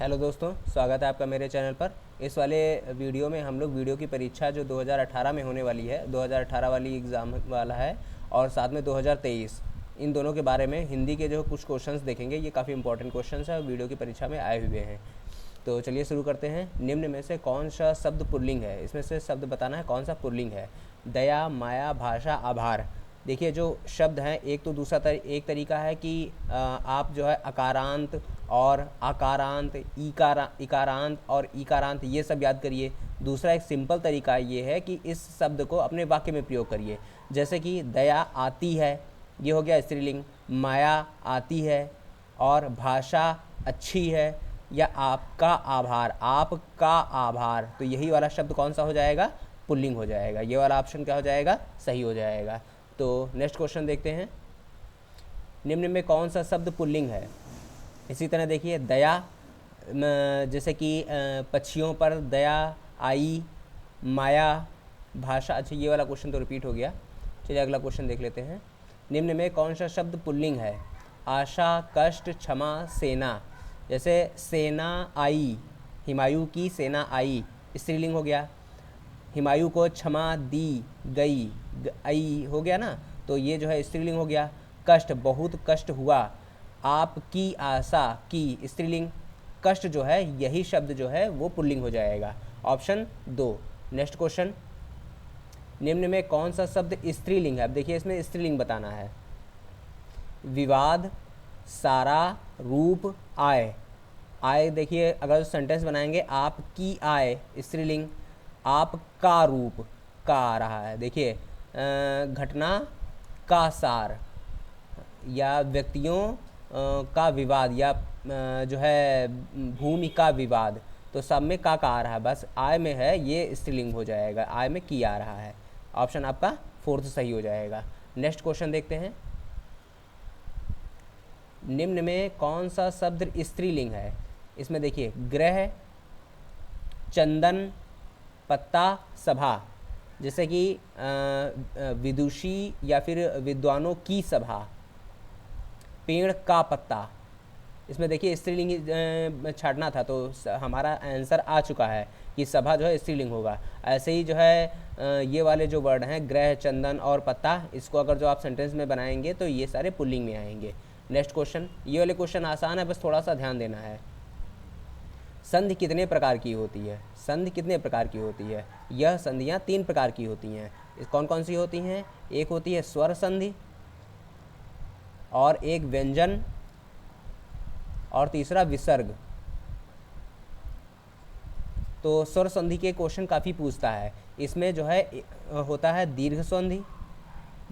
Hello दोस्तों, स्वागत है आपका मेरे चैनल पर। इस वाले वीडियो में हम लोग वीडियो की परीक्षा जो 2018 में होने वाली है, 2018 वाली एग्ज़ाम वाला है और साथ में 2023, इन दोनों के बारे में हिंदी के जो कुछ क्वेश्चंस देखेंगे। ये काफ़ी इंपॉर्टेंट क्वेश्चंस हैं और वीडियो की परीक्षा में आए हुए हैं। तो चलिए शुरू करते हैं। निम्न में से कौन सा शब्द पुल्लिंग है? इसमें से शब्द बताना है कौन सा पुल्लिंग है। दया, माया, भाषा, आभार। देखिए जो शब्द हैं, एक तो एक तरीका है कि आप जो है अकारांत और आकारांत, इकारांत और इकारांत ये सब याद करिए। दूसरा एक सिंपल तरीका ये है कि इस शब्द को अपने वाक्य में प्रयोग करिए। जैसे कि दया आती है, ये हो गया स्त्रीलिंग। माया आती है और भाषा अच्छी है, या आपका आभार, आपका आभार, तो यही वाला शब्द कौन सा हो जाएगा? पुल्लिंग हो जाएगा। ये वाला ऑप्शन क्या हो जाएगा? सही हो जाएगा। तो नेक्स्ट क्वेश्चन देखते हैं। निम्न में कौन सा शब्द पुल्लिंग है? इसी तरह देखिए, दया, जैसे कि पक्षियों पर दया आई, माया, भाषा। अच्छा, ये वाला क्वेश्चन तो रिपीट हो गया। चलिए अगला क्वेश्चन देख लेते हैं। निम्न में कौन सा शब्द पुल्लिंग है? आशा, कष्ट, क्षमा, सेना। जैसे सेना आई, हिमायू की सेना आई, स्त्रीलिंग हो गया। हिमायू को क्षमा दी गई, आई हो गया ना, तो ये जो है स्त्रीलिंग हो गया। कष्ट, बहुत कष्ट हुआ। आपकी आशा की, स्त्रीलिंग। कष्ट जो है, यही शब्द जो है वो पुल्लिंग हो जाएगा। ऑप्शन 2। Next question. निम्न में कौन सा शब्द स्त्रीलिंग है? अब देखिए इसमें स्त्रीलिंग बताना है। विवाद, सारा, रूप, आय। आय देखिए, अगर सेंटेंस बनाएंगे, आपकी आय स्त्रीलिंग, आपका रूप, का आ रहा है। देखिए घटना का सार, या व्यक्तियों का विवाद, या जो है भूमि का विवाद, तो सब में का आ रहा है, बस आय में है ये स्त्रीलिंग हो जाएगा। आय में की आ रहा है। ऑप्शन आपका 4th सही हो जाएगा। नेक्स्ट क्वेश्चन देखते हैं। निम्न में कौन सा शब्द स्त्रीलिंग है? इसमें देखिए, ग्रह, चंदन, पत्ता, सभा। जैसे कि विदुषी या फिर विद्वानों की सभा, पेड़ का पत्ता। इसमें देखिए स्त्रीलिंग छाड़ना था, तो हमारा आंसर आ चुका है कि सभा जो है स्त्रीलिंग होगा। ऐसे ही जो है ये वाले जो वर्ड हैं, ग्रह, चंदन और पत्ता, इसको अगर जो आप सेंटेंस में बनाएंगे तो ये सारे पुल्लिंग में आएंगे। Next question. ये वाले क्वेश्चन आसान है, बस थोड़ा सा ध्यान देना है। संधि कितने प्रकार की होती है? संधि कितने प्रकार की होती है? यह संधियाँ 3 प्रकार की होती हैं। कौन कौन सी होती हैं? एक होती है स्वर संधि, और एक व्यंजन, और तीसरा विसर्ग। तो स्वर संधि के क्वेश्चन काफ़ी पूछता है। इसमें जो है होता है दीर्घ संधि।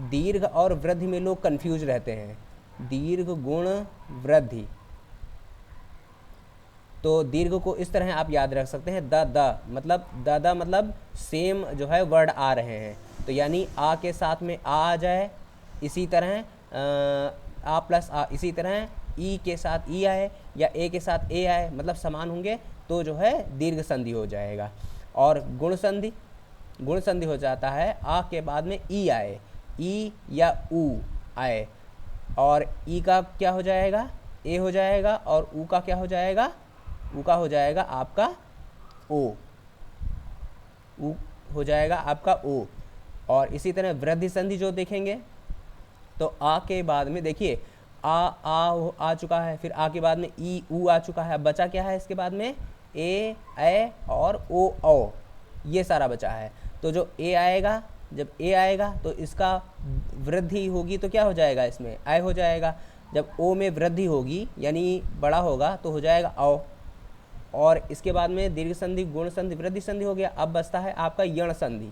दीर्घ और वृद्धि में लोग कंफ्यूज रहते हैं। दीर्घ, गुण, वृद्धि। तो दीर्घ को इस तरह आप याद रख सकते हैं, द मतलब सेम जो है वर्ड आ रहे हैं, तो यानी आ के साथ में आ जाए, इसी तरह आ प्लस आ, इसी तरह ई के साथ ई आए, या ए के साथ ए आए, मतलब समान होंगे, तो जो है दीर्घ संधि हो जाएगा। और गुण संधि, गुण संधि हो जाता है आ के बाद में ई आए, ई या ऊ आए, और ई का क्या हो जाएगा? ए हो जाएगा, और ऊ का क्या हो जाएगा? ऊ का हो जाएगा आपका ओ, ऊ हो जाएगा आपका ओ। और इसी तरह वृद्धि संधि जो देखेंगे, तो आ के बाद में देखिए आ चुका है, फिर आ के बाद में ई ऊ आ चुका है। अब बचा क्या है इसके बाद में? ए और ओ औ, ये सारा बचा है। तो जो ए आएगा, जब ए आएगा तो इसका वृद्धि होगी तो क्या हो जाएगा? इसमें आय हो जाएगा। जब ओ में वृद्धि होगी यानी बड़ा होगा तो हो जाएगा औ। और इसके बाद में दीर्घ संधि, गुण संधि, वृद्धि संधि हो गया। अब बचता है आपका यण संधि,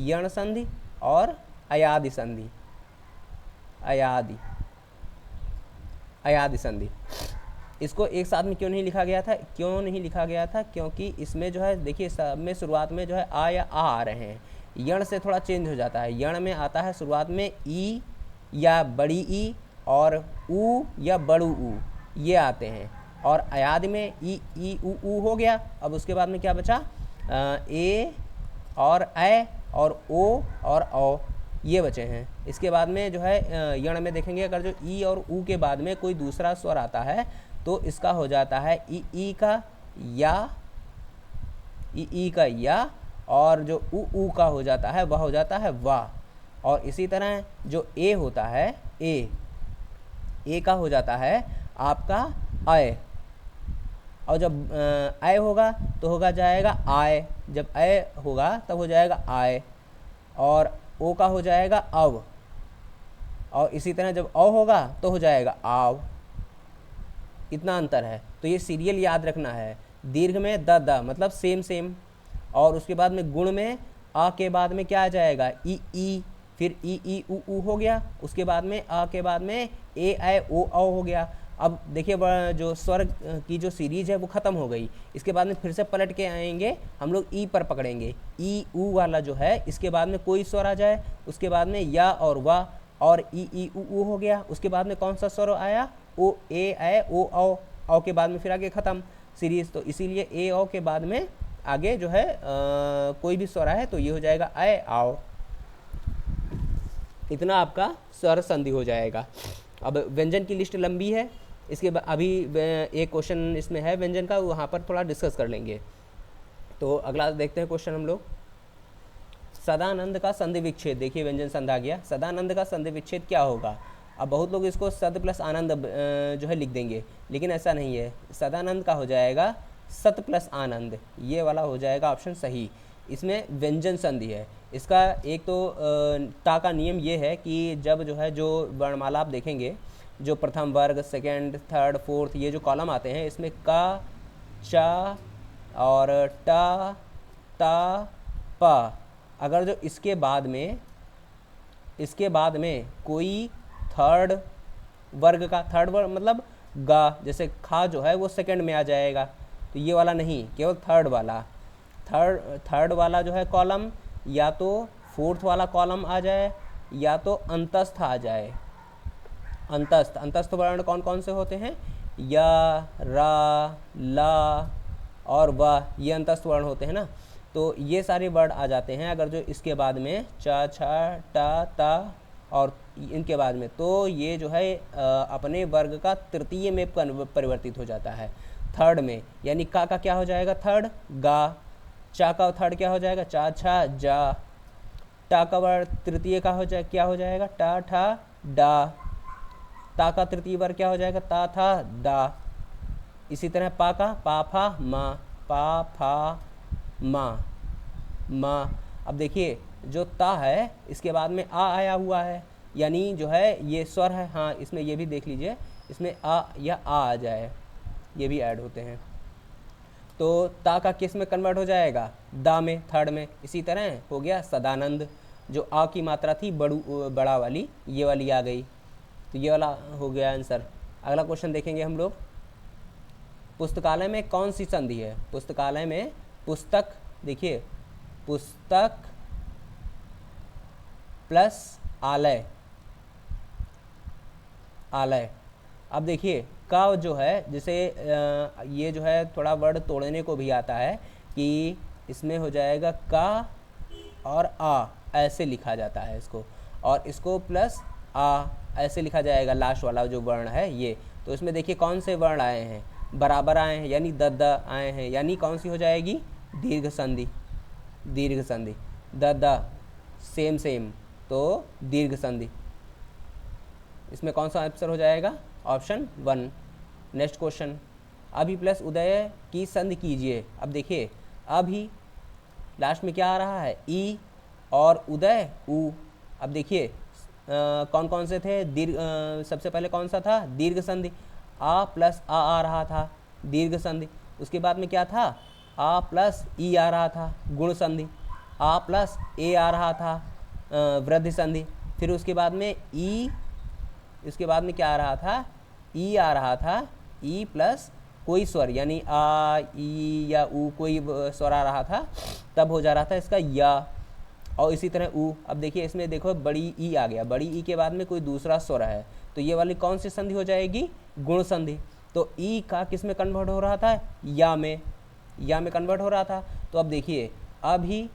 यण संधि और अयादि संधि, अयादि संधि। इसको एक साथ में क्यों नहीं लिखा गया था? क्योंकि इसमें जो है देखिए, सब में शुरुआत में जो है आ या आ रहे हैं। यण से थोड़ा चेंज हो जाता है। यण में आता है शुरुआत में ई या बड़ी ई, और ऊ या बड़ू ऊ, ये आते हैं। और अयाद में ई ऊ हो गया। अब उसके बाद में क्या बचा? ए और ए और ओ और औ, ये बचे हैं। इसके बाद में जो है यण में देखेंगे, अगर जो ई और ऊ के बाद में कोई दूसरा स्वर आता है तो इसका हो जाता है ई का या, ई का या, और जो ऊ का हो जाता है वह हो जाता है वाह। और इसी तरह जो ए होता है, ए का हो जाता है आपका आय, और जब आय होगा तो होगा जाएगा आय, जब आय होगा तब हो जाएगा आय, और ओ का हो जाएगा अव, और इसी तरह जब अ होगा तो हो जाएगा आव। इतना अंतर है, तो ये सीरियल याद रखना है। दीर्घ में द मतलब सेम सेम, और उसके बाद में गुण में आ के बाद में क्या आ जाएगा ई, फिर ई ऊ हो गया, उसके बाद में आ के बाद में ए आय ओ औ हो गया। अब देखिए जो स्वर की जो सीरीज है वो ख़त्म हो गई, इसके बाद में फिर से पलट के आएंगे हम लोग ई पर पकड़ेंगे। ई ऊ वाला जो है इसके बाद में कोई स्वर आ जाए, उसके बाद में या और वाह, और ई ऊ हो गया, उसके बाद में कौन सा स्वर आया ओ ए आय ओ औ के बाद में फिर आगे ख़त्म सीरीज। तो इसीलिए ए ओ के बाद में आगे जो है कोई भी स्वर है तो ये हो जाएगा आय आओ। इतना आपका स्वर संधि हो जाएगा। अब व्यंजन की लिस्ट लंबी है, इसके बाद अभी एक क्वेश्चन इसमें है व्यंजन का, वहाँ पर थोड़ा डिस्कस कर लेंगे। तो अगला देखते हैं क्वेश्चन हम लोग। सदानंद का संधि विच्छेद, देखिए व्यंजन संध आ गया। सदानंद का संधि विच्छेद क्या होगा? अब बहुत लोग इसको सद प्लस आनंद जो है लिख देंगे, लेकिन ऐसा नहीं है। सदानंद का हो जाएगा सत प्लस आनंद, ये वाला हो जाएगा ऑप्शन सही। इसमें व्यंजन संधि है। इसका एक तो टा का नियम ये है कि जब जो है जो वर्णमाला आप देखेंगे, जो प्रथम वर्ग, सेकंड, थर्ड, फोर्थ, ये जो कॉलम आते हैं इसमें का, चा और टा, ता, पा, अगर जो इसके बाद में कोई थर्ड वर्ग का, थर्ड वर्ग मतलब गा, जैसे खा जो है वो सेकंड में आ जाएगा, तो ये वाला नहीं, केवल थर्ड वाला। थर्ड वाला जो है कॉलम या तो फोर्थ वाला कॉलम आ जाए या तो अंतस्थ आ जाए। अंतस्थ वर्ण कौन कौन से होते हैं? या, रा, ला और वाह, ये अंतस्थ वर्ण होते हैं ना। तो ये सारे वर्ण आ जाते हैं अगर जो इसके बाद में चा, छा, टा, ता और इनके बाद में, तो ये जो है अपने वर्ग का तृतीय में परिवर्तित हो जाता है, थर्ड में। यानी का क्या हो जाएगा? थर्ड गा। चा का थर्ड क्या हो जाएगा? चा, छा, जा। टा का वर्ग तृतीय का क्या हो जाएगा? टा, ठा, डा। ता का तृतीय वर्ग क्या हो जाएगा? ता, था, दा। इसी तरह पा का पा, फा, मा, पा, फा, मा। अब देखिए जो ता है इसके बाद में आ आया हुआ है, यानी जो है ये स्वर है। हाँ, इसमें ये भी देख लीजिए, इसमें आ या आ जाए, ये भी ऐड होते हैं। तो ता का किस में कन्वर्ट हो जाएगा? दा में, थर्ड में। इसी तरह हो गया सदानंद, जो आ की मात्रा थी बड़ा वाली, ये वाली आ गई, तो ये वाला हो गया आंसर। अगला क्वेश्चन देखेंगे हम लोग। पुस्तकालय में कौन सी संधि है? पुस्तकालय में पुस्तक, देखिए पुस्तक प्लस आलय, आलय। अब देखिए का जो है, जैसे ये जो है थोड़ा वर्ड तोड़ने को भी आता है कि इसमें हो जाएगा का और आ, ऐसे लिखा जाता है इसको, और इसको प्लस आ ऐसे लिखा जाएगा, लास्ट वाला जो वर्ण है ये। तो इसमें देखिए कौन से वर्ण आए हैं? बराबर आए हैं, यानी द आए हैं, यानी कौन सी हो जाएगी? दीर्घ संधि। दीर्घ संधि द सेम, तो दीर्घ संधि। इसमें कौन सा आंसर हो जाएगा? ऑप्शन 1। Next question. अभी प्लस उदय की संधि कीजिए। अब देखिए अभी लास्ट में क्या आ रहा है? ई और उदय ऊ। अब देखिए कौन कौन से थे? दीर्घ, सबसे पहले कौन सा था? दीर्घ संधि। आ प्लस आ रहा था, दीर्घ संधि। उसके बाद में क्या था? आ प्लस ई आ रहा था, गुण संधि। आ प्लस ए आ रहा था, वृद्धि संधि। फिर उसके बाद में ई, इसके बाद में क्या आ रहा था? ई आ रहा था, ई प्लस कोई स्वर, यानी आ, ई या ऊ, कोई स्वर आ रहा था, तब हो जा रहा था इसका या। और इसी तरह ऊ। अब देखिए इसमें देखो बड़ी ई आ गया, बड़ी ई के बाद में कोई दूसरा स्वर है, तो ये वाली कौन सी संधि हो जाएगी? गुण संधि। तो ई का किस में कन्वर्ट हो रहा था? या में, या में कन्वर्ट हो रहा था। तो अब देखिए अभी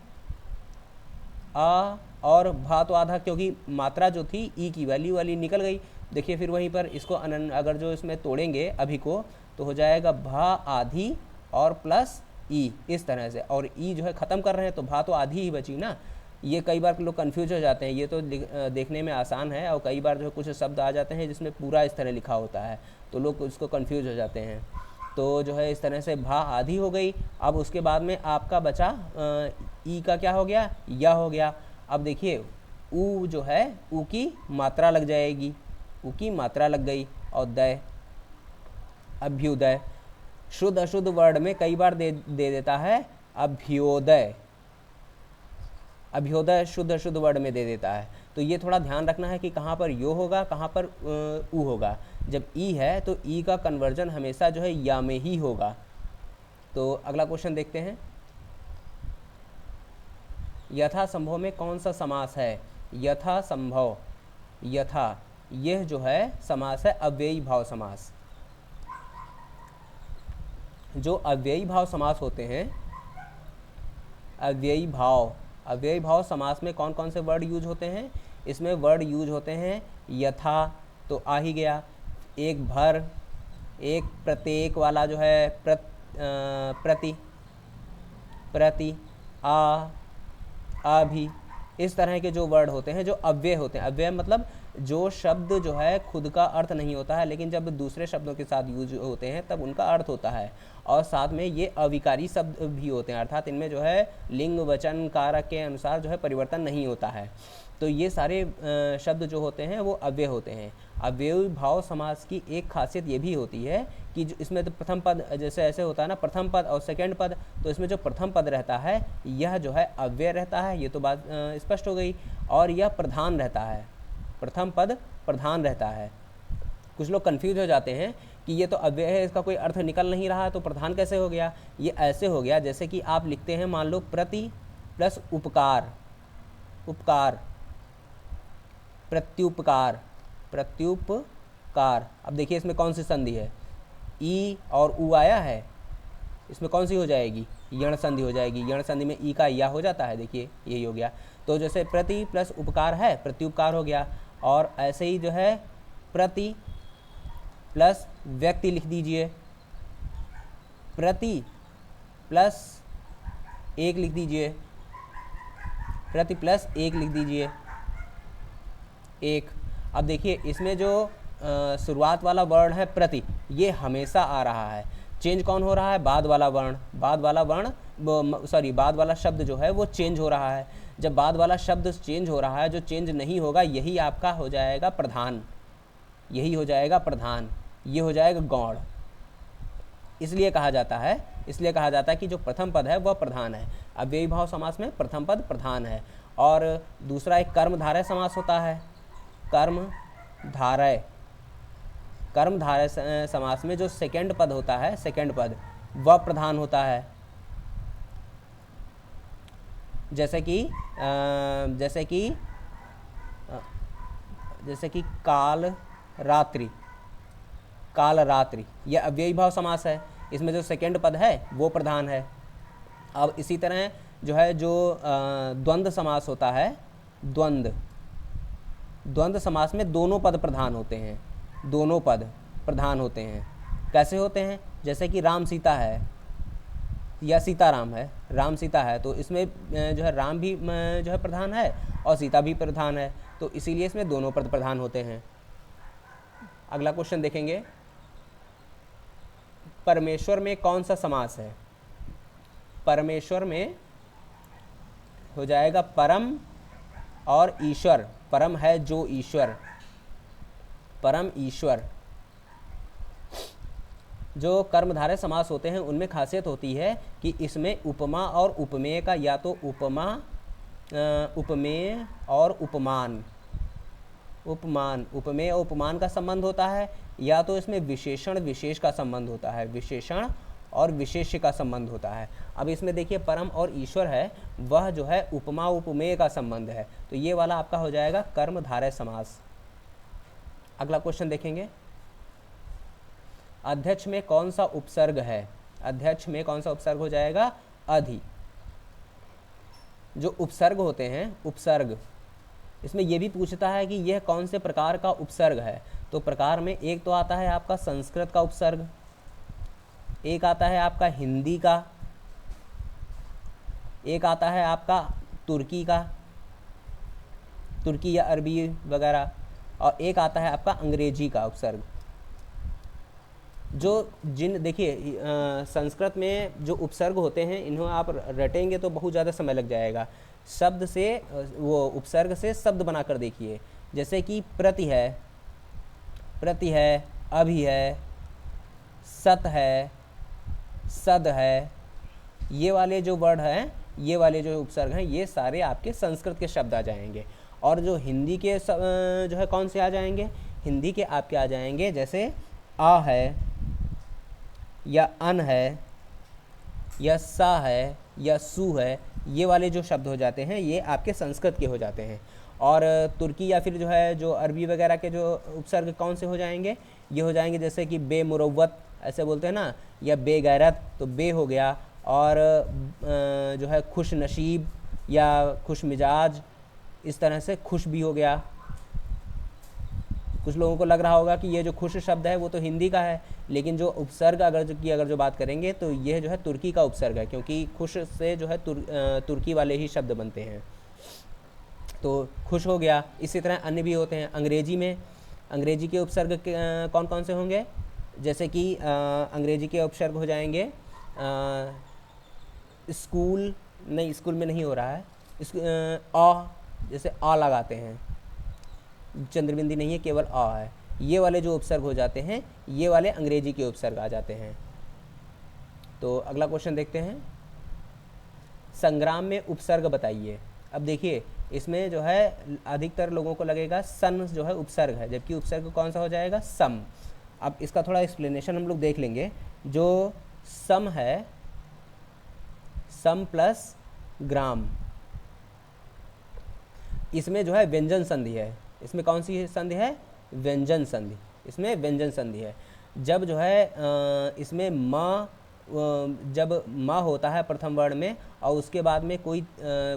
आ और भा तो आधा, क्योंकि मात्रा जो थी ई की वैल्यू वाली निकल गई, देखिए फिर वहीं पर इसको अगर जो इसमें तोड़ेंगे अभी को तो हो जाएगा भा आधी और प्लस ई, इस तरह से। और ई जो है ख़त्म कर रहे हैं तो भा तो आधी ही बची ना। ये कई बार लोग कंफ्यूज हो जाते हैं, ये तो देखने में आसान है, और कई बार जो कुछ शब्द आ जाते हैं जिसमें पूरा इस तरह लिखा होता है तो लोग उसको कंफ्यूज हो जाते हैं। तो जो है इस तरह से भा आधी हो गई। अब उसके बाद में आपका बचा ई का क्या हो गया, या हो गया। अब देखिए ऊ जो है, ऊ की मात्रा लग जाएगी, ऊ की मात्रा लग गई, और दय, अभ्युदय। शुद्ध अशुद्ध वर्ड में कई बार दे देता है अभ्योदय, अभ्योदय शुद्ध अशुद्ध वर्ड में दे देता है। तो ये थोड़ा ध्यान रखना है कि कहाँ पर यो होगा, कहाँ पर ऊ होगा। जब ई है तो ई का कन्वर्जन हमेशा जो है या में ही होगा। तो अगला क्वेश्चन देखते हैं, यथा संभव में कौन सा समास है। यथा संभव, यथा यह जो है समास है अव्ययी भाव समास। जो अव्ययी भाव समास होते हैं, अव्ययी भाव समास में कौन कौन से वर्ड यूज होते हैं। इसमें वर्ड यूज होते हैं यथा, तो आ ही गया, एक भर, एक प्रत्येक वाला जो है प्रति, प्रति, आ भी, इस तरह के जो वर्ड होते हैं जो अव्यय होते हैं। अव्यय मतलब जो शब्द जो है खुद का अर्थ नहीं होता है, लेकिन जब दूसरे शब्दों के साथ यूज होते हैं तब उनका अर्थ होता है। और साथ में ये अविकारी शब्द भी होते हैं, अर्थात इनमें जो है लिंग वचन कारक के अनुसार जो है परिवर्तन नहीं होता है। तो ये सारे शब्द जो होते हैं वो अव्यय होते हैं। अव्ययी भाव समास की एक खासियत ये भी होती है कि जो इसमें तो प्रथम पद जैसे ऐसे होता है ना, प्रथम पद और सेकंड पद, तो इसमें जो प्रथम पद रहता है यह जो है अव्यय रहता है, ये तो बात स्पष्ट हो गई। और यह प्रधान रहता है, प्रथम पद प्रधान रहता है। कुछ लोग कंफ्यूज हो जाते हैं कि ये तो अव्यय है, इसका कोई अर्थ निकल नहीं रहा, तो प्रधान कैसे हो गया। ये ऐसे हो गया जैसे कि आप लिखते हैं, मान लो प्रति प्लस उपकार, उपकार, प्रत्युपकार, प्रत्युपकार। अब देखिए इसमें कौन सी संधि है, ई और ऊ आया है, इसमें कौन सी हो जाएगी, यण संधि हो जाएगी। यण संधि में ई का या हो जाता है, देखिए यही हो गया। तो जैसे प्रति प्लस उपकार है, प्रत्युपकार हो गया। और ऐसे ही जो है प्रति प्लस व्यक्ति लिख दीजिए, प्रति प्लस एक लिख दीजिए, प्रति प्लस एक लिख दीजिए, एक। अब देखिए इसमें जो शुरुआत वाला वर्ण है प्रति, ये हमेशा आ रहा है। चेंज कौन हो रहा है, बाद वाला वर्ण, बाद वाला वर्ण बाद वाला शब्द जो है वो चेंज हो रहा है। जब बाद वाला शब्द चेंज हो रहा है, जो चेंज नहीं होगा यही आपका हो जाएगा प्रधान, यही हो जाएगा प्रधान, ये हो जाएगा गौण। इसलिए कहा जाता है कि जो प्रथम पद है वह प्रधान है। अव्ययी भाव समास में प्रथम पद प्रधान है। और दूसरा एक कर्मधारय समास होता है, कर्मधारय, कर्मधारय समास में जो सेकंड पद होता है, सेकंड पद वह प्रधान होता है। जैसे कि काल रात्रि, काल रात्रि, यह अव्ययी भाव समास है, इसमें जो सेकंड पद है वो प्रधान है। अब इसी तरह जो है जो द्वंद्व समास होता है, द्वंद्व समास में दोनों पद प्रधान होते हैं, दोनों पद प्रधान होते हैं। कैसे होते हैं, जैसे कि राम सीता है या सीता राम है, राम सीता है, तो इसमें जो है राम भी जो है प्रधान है और सीता भी प्रधान है, तो इसीलिए इसमें दोनों पद प्रधान होते हैं। अगला क्वेश्चन देखेंगे, परमेश्वर में कौन सा समास है। परमेश्वर में हो जाएगा परम और ईश्वर। परम है जो ईश्वर, परम ईश्वर। जो कर्मधारय समास होते हैं उनमें खासियत होती है कि इसमें उपमा और उपमेय का, या तो उपमा उपमेय और उपमान, उपमान उपमेय और उपमान का संबंध होता है, या तो इसमें विशेषण विशेष का संबंध होता है, विशेषण और विशेष्य का संबंध होता है। अब इसमें देखिए परम और ईश्वर है, वह जो है उपमा उपमेय का संबंध है, तो ये वाला आपका हो जाएगा कर्मधारय समास। अगला क्वेश्चन देखेंगे, अध्यक्ष में कौन सा उपसर्ग है। अध्यक्ष में कौन सा उपसर्ग हो जाएगा, अधि। जो उपसर्ग होते हैं, उपसर्ग इसमें ये भी पूछता है कि यह कौन से प्रकार का उपसर्ग है। तो प्रकार में एक तो आता है आपका संस्कृत का उपसर्ग, एक आता है आपका हिंदी का, एक आता है आपका तुर्की का, तुर्की या अरबी वगैरह, और एक आता है आपका अंग्रेजी का उपसर्ग। जो देखिए संस्कृत में जो उपसर्ग होते हैं इन्हें आप रटेंगे तो बहुत ज़्यादा समय लग जाएगा। शब्द से वो उपसर्ग से शब्द बनाकर देखिए, जैसे कि प्रति है, अभी है, सत है, सद है, ये वाले जो वर्ड हैं, ये वाले जो उपसर्ग हैं, ये सारे आपके संस्कृत के शब्द आ जाएंगे। और जो हिंदी के जो है कौन से आ जाएंगे, हिंदी के आपके आ जाएंगे जैसे आ है, या अन है, या सा है, या सु है, ये वाले जो शब्द हो जाते हैं ये आपके संस्कृत के हो जाते हैं। और तुर्की या फिर जो है जो अरबी वगैरह के जो उपसर्ग कौन से हो जाएंगे, ये हो जाएंगे जैसे कि बेमुरव्वत ऐसे बोलते हैं ना, या बेगैरत, तो बे हो गया। और जो है खुश नसीब या खुश मिजाज, इस तरह से खुश भी हो गया। कुछ लोगों को लग रहा होगा कि ये जो खुश शब्द है वो तो हिंदी का है, लेकिन जो उपसर्ग अगर जो बात करेंगे तो यह जो है तुर्की का उपसर्ग है, क्योंकि खुश से जो है तुर्की वाले ही शब्द बनते हैं। तो खुश हो गया। इसी तरह अन्य भी होते हैं। अंग्रेजी में अंग्रेजी के उपसर्ग कौन कौन से होंगे, जैसे कि अंग्रेजी के उपसर्ग हो जाएंगे स्कूल, नहीं स्कूल में नहीं हो रहा है, जैसे आ लगाते हैं, चंद्रबिंदी नहीं है, केवल आ है, ये वाले जो उपसर्ग हो जाते हैं ये वाले अंग्रेजी के उपसर्ग आ जाते हैं। तो अगला क्वेश्चन देखते हैं, संग्राम में उपसर्ग बताइए। अब देखिए इसमें जो है अधिकतर लोगों को लगेगा सन जो है उपसर्ग है, जबकि उपसर्ग कौन सा हो जाएगा, सम। अब इसका थोड़ा एक्सप्लेनेशन हम लोग देख लेंगे। जो सम है, सम प्लस ग्राम, इसमें जो है व्यंजन संधि है। इसमें कौन सी संधि है, व्यंजन संधि, इसमें व्यंजन संधि है। जब जो है इसमें जब म होता है प्रथम वर्ण में और उसके बाद में कोई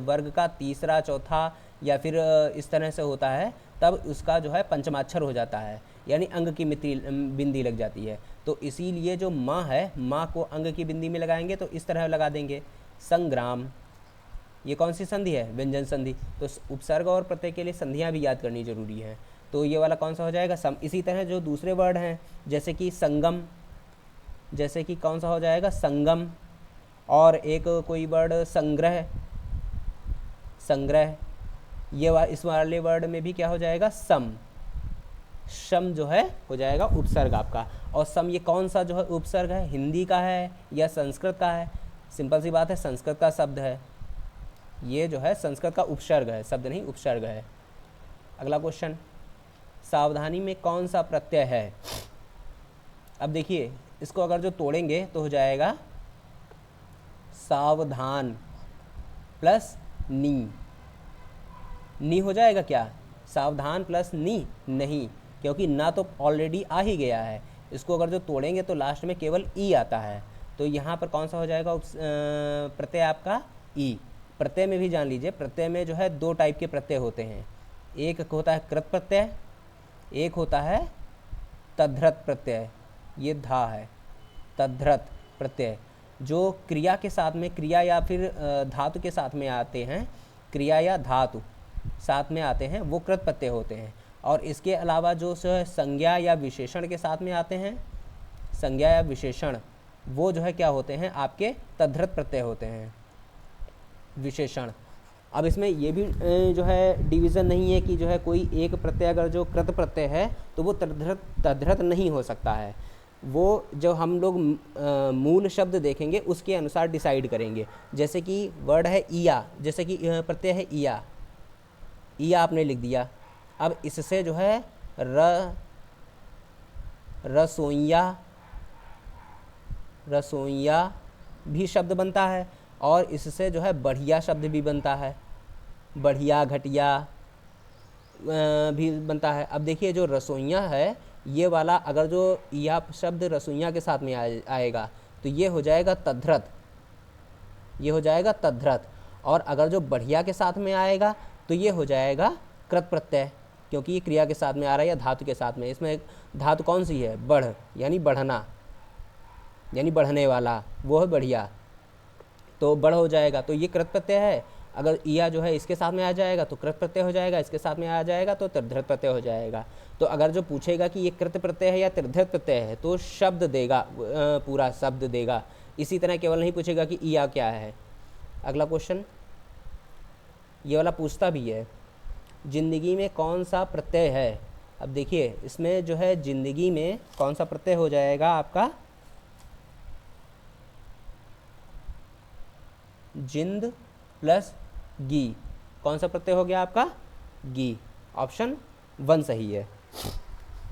वर्ग का तीसरा चौथा या फिर इस तरह से होता है, तब उसका जो है पंचमाक्षर हो जाता है, यानी अंग की बिंदी लग जाती है। तो इसीलिए जो माँ है, माँ को अंग की बिंदी में लगाएंगे तो इस तरह लगा देंगे। संग्राम, ये कौन सी संधि है, व्यंजन संधि। तो उपसर्ग और प्रत्यय के लिए संधियाँ भी याद करनी जरूरी है। तो ये वाला कौन सा हो जाएगा, सम। इसी तरह जो दूसरे वर्ड हैं जैसे कि संगम, जैसे कि कौन सा हो जाएगा, संगम। और एक कोई वर्ड संग्रह, संग्रह, ये इस वाले वर्ड में भी क्या हो जाएगा, सम। सम जो है हो जाएगा उपसर्ग आपका। और सम ये कौन सा जो है उपसर्ग है, हिंदी का है या संस्कृत का है, सिंपल सी बात है संस्कृत का शब्द है, ये जो है संस्कृत का उपसर्ग है, शब्द नहीं उपसर्ग है। अगला क्वेश्चन, सावधानी में कौन सा प्रत्यय है। अब देखिए इसको अगर जो तोड़ेंगे तो हो जाएगा सावधान प्लस नी। नी हो जाएगा क्या, सावधान प्लस नी, नहीं, क्योंकि ना तो ऑलरेडी आ ही गया है। इसको अगर जो तोड़ेंगे तो लास्ट में केवल ई आता है। तो यहाँ पर कौन सा हो जाएगा प्रत्यय आपका, ई। प्रत्यय में भी जान लीजिए, प्रत्यय में जो है दो टाइप के प्रत्यय होते हैं, एक होता है कृत प्रत्यय, एक होता है तद्धित प्रत्यय। ये धा है, तद्धित प्रत्यय जो क्रिया के साथ में, क्रिया या फिर धातु के साथ में आते हैं, क्रिया या धातु साथ में आते हैं, वो कृत प्रत्यय होते हैं। और इसके अलावा जो संज्ञा या विशेषण के साथ में आते हैं, संज्ञा या विशेषण, वो जो है क्या होते हैं, आपके तद्धित प्रत्यय होते हैं, विशेषण। अब इसमें ये भी जो है डिवीज़न नहीं है कि जो है कोई एक प्रत्यय अगर जो कृत प्रत्यय है तो वो तद्धित नहीं हो सकता है। वो जो हम लोग मूल शब्द देखेंगे उसके अनुसार डिसाइड करेंगे। जैसे कि वर्ड है ईया, जैसे कि प्रत्यय है ईया, ईया आपने लिख दिया। अब इससे जो है रसोइया, रसोइया भी शब्द बनता है, और इससे जो है बढ़िया शब्द भी बनता है, बढ़िया, घटिया भी बनता है। अब देखिए जो रसोइया है ये वाला अगर जो यह शब्द रसोइया के साथ में आएगा तो ये हो जाएगा तद्धित, ये हो जाएगा तद्धित। और अगर जो बढ़िया के साथ में आएगा तो ये हो जाएगा कृत प्रत्यय, क्योंकि ये क्रिया के साथ में आ रहा है या धातु के साथ में। इसमें धातु कौन सी है? बढ़, यानी बढ़ना, यानी बढ़ने वाला, वो है बढ़िया, तो बढ़ हो जाएगा, तो ये कृत प्रत्यय है। अगर ईया जो है इसके साथ में आ जाएगा तो कृत प्रत्यय हो जाएगा, इसके साथ में आ जाएगा तो तृधृत प्रत्यय हो जाएगा। तो अगर जो पूछेगा कि ये कृत प्रत्यय है या तृधृत प्रत्यय है तो शब्द देगा, पूरा शब्द देगा। इसी तरह केवल नहीं पूछेगा कि ईया क्या है। अगला क्वेश्चन ये वाला पूछता भी है, जिंदगी में कौन सा प्रत्यय है? अब देखिए इसमें जो है जिंदगी में कौन सा प्रत्यय हो जाएगा आपका? जिंद प्लस गी, कौन सा प्रत्यय हो गया आपका? गी। ऑप्शन 1 सही है।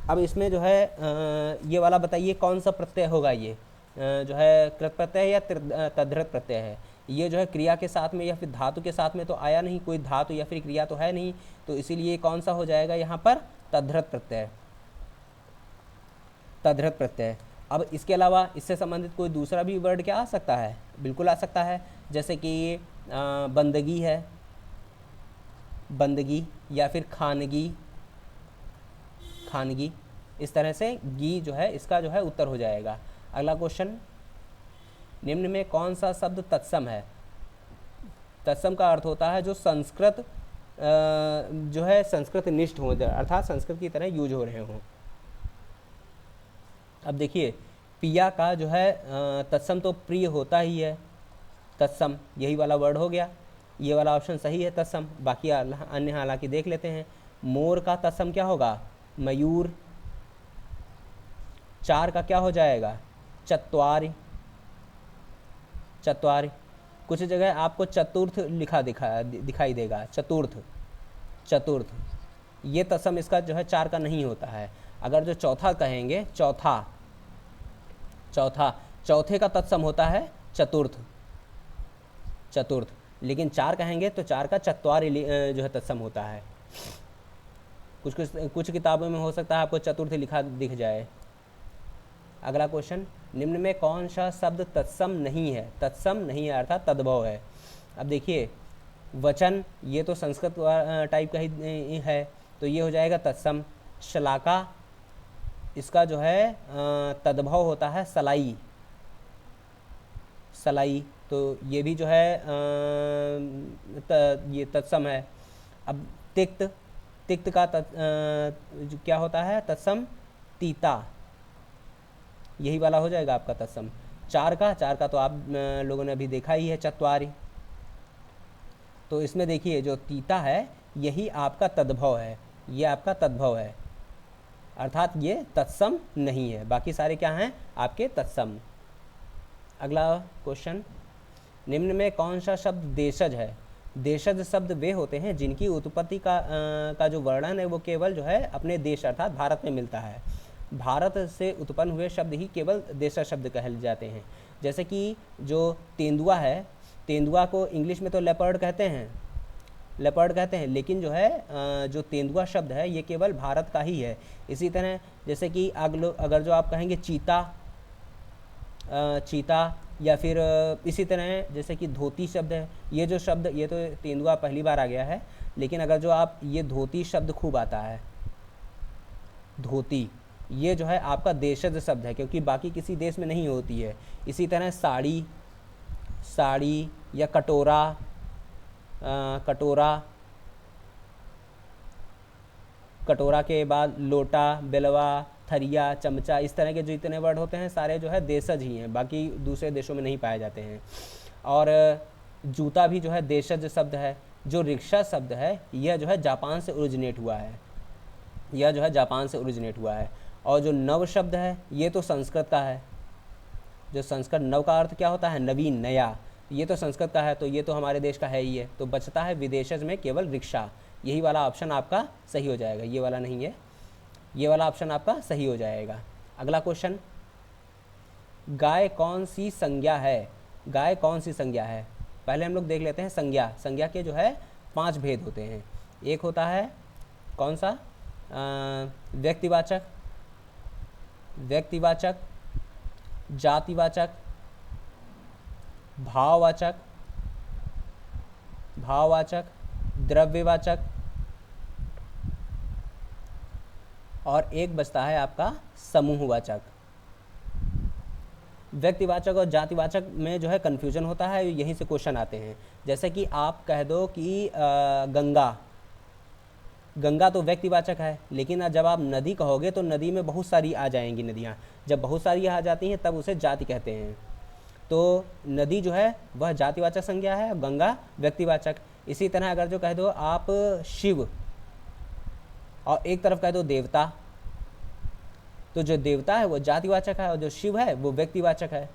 अब इसमें जो है ये वाला बताइए कौन सा प्रत्यय होगा? ये जो है कृत प्रत्यय या तद्धित प्रत्यय है? ये जो है क्रिया के साथ में या फिर धातु के साथ में तो आया नहीं, कोई धातु या फिर क्रिया तो है नहीं, तो इसीलिए कौन सा हो जाएगा यहाँ पर? तद्धित प्रत्यय, तद्धित प्रत्यय। अब इसके अलावा इससे संबंधित कोई दूसरा भी वर्ड क्या आ सकता है? बिल्कुल आ सकता है, जैसे कि बंदगी है, बंदगी, या फिर खानगी, खानगी। इस तरह से गी जो है इसका जो है उत्तर हो जाएगा। अगला क्वेश्चन, निम्न में कौन सा शब्द तत्सम है? तत्सम का अर्थ होता है जो संस्कृत जो है संस्कृत निष्ठ हो, अर्थात संस्कृत की तरह यूज हो रहे हों। अब देखिए पिया का जो है तत्सम तो प्रिय होता ही है, तत्सम यही वाला वर्ड हो गया, ये वाला ऑप्शन सही है तत्सम। बाकी अन्य हालांकि देख लेते हैं। मोर का तत्सम क्या होगा? मयूर। चार का क्या हो जाएगा? चत्वारि, चत्वारि। कुछ जगह आपको चतुर्थ दिखाई देगा, चतुर्थ, चतुर्थ। ये तत्सम इसका जो है चार का नहीं होता है। अगर जो चौथा कहेंगे, चौथा, चौथा, चौथे का तत्सम होता है चतुर्थ, चतुर्थ। लेकिन चार कहेंगे तो चार का चत्वारि जो है तत्सम होता है। कुछ किताबों में हो सकता है आपको चतुर्थ लिखा दिख जाए। अगला क्वेश्चन, निम्न में कौन सा शब्द तत्सम नहीं है? तत्सम नहीं है अर्थात तद्भव है। अब देखिए वचन, ये तो संस्कृत टाइप का ही है, तो ये हो जाएगा तत्सम। शलाका, इसका जो है तद्भव होता है सलाई, सलाई, तो ये भी जो है ये तत्सम है। अब तिक्त, तिक्त का क्या होता है तत्सम? तीता, यही वाला हो जाएगा आपका तत्सम। चार का तो आप लोगों ने अभी देखा ही है, चत्वारि। तो इसमें देखिए जो तीता है यही आपका तद्भव है, ये आपका तद्भव है, अर्थात ये तत्सम नहीं है। बाकी सारे क्या हैं? आपके तत्सम। अगला क्वेश्चन, निम्न में कौन सा शब्द देशज है? देशज शब्द वे होते हैं जिनकी उत्पत्ति का जो वर्णन है वो केवल जो है अपने देश अर्थात भारत में मिलता है। भारत से उत्पन्न हुए शब्द ही केवल देशज शब्द कहल जाते हैं। जैसे कि जो तेंदुआ है, तेंदुआ को इंग्लिश में तो लेपर्ड कहते हैं, लेपर्ड कहते हैं, लेकिन जो है जो तेंदुआ शब्द है ये केवल भारत का ही है। इसी तरह जैसे कि अगर जो आप कहेंगे चीता, चीता, या फिर इसी तरह जैसे कि धोती शब्द है, ये जो शब्द, ये तो तेंदुआ पहली बार आ गया है, लेकिन अगर जो आप ये धोती शब्द खूब आता है, धोती, ये जो है आपका देशज शब्द है क्योंकि बाकी किसी देश में नहीं होती है। इसी तरह साड़ी, साड़ी, या कटोरा, कटोरा, कटोरा के बाद लोटा, बेलवा, थरिया, चमचा, इस तरह के जो इतने वर्ड होते हैं सारे जो है देशज ही हैं, बाकी दूसरे देशों में नहीं पाए जाते हैं। और जूता भी जो है देशज शब्द है। जो रिक्शा शब्द है यह जो है जापान से ओरिजिनेट हुआ है, यह जो है जापान से ओरिजिनेट हुआ है। और जो नव शब्द है ये तो संस्कृत का है। जो संस्कृत, नव का अर्थ क्या होता है? नवीन, नया, ये तो संस्कृत का है, तो ये तो हमारे देश का है ही है। तो बचता है विदेशज में केवल रिक्शा, यही वाला ऑप्शन आपका सही हो जाएगा, ये वाला नहीं है, ये वाला ऑप्शन आपका सही हो जाएगा। अगला क्वेश्चन, गाय कौन सी संज्ञा है? गाय कौन सी संज्ञा है? पहले हम लोग देख लेते हैं संज्ञा। संज्ञा के जो है 5 भेद होते हैं। एक होता है कौन सा? व्यक्तिवाचक, व्यक्तिवाचक, जातिवाचक, भाववाचक, भाववाचक, द्रव्यवाचक, और एक बचता है आपका समूहवाचक। व्यक्तिवाचक और जातिवाचक में जो है कन्फ्यूजन होता है, यहीं से क्वेश्चन आते हैं। जैसे कि आप कह दो कि गंगा, गंगा तो व्यक्तिवाचक है, लेकिन जब आप नदी कहोगे तो नदी में बहुत सारी आ जाएंगी नदियाँ, जब बहुत सारी आ जाती हैं तब उसे जाति कहते हैं। तो नदी जो है वह जातिवाचक संज्ञा है, गंगा व्यक्तिवाचक। इसी तरह अगर जो कह दो आप शिव और एक तरफ कह दो देवता, तो जो देवता है वो जातिवाचक है और जो शिव है वो व्यक्तिवाचक है।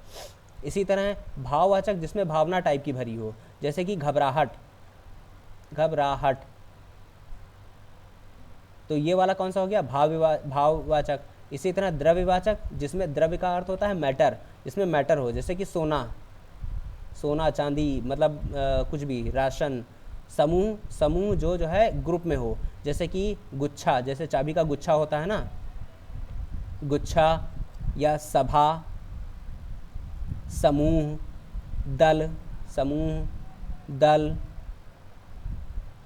इसी तरह भाववाचक जिसमें भावना टाइप की भरी हो, जैसे कि घबराहट, घबराहट, तो ये वाला कौन सा हो गया, भाववाचक। इसी तरह द्रव्यवाचक जिसमें द्रव्य का अर्थ होता है मैटर, जिसमें मैटर हो, जैसे कि सोना, सोना चांदी, मतलब कुछ भी, राशन। समूह, समूह जो है ग्रुप में हो, जैसे कि गुच्छा, जैसे चाबी का गुच्छा होता है ना, गुच्छा, या सभा, समूह, दल, समूह, दल,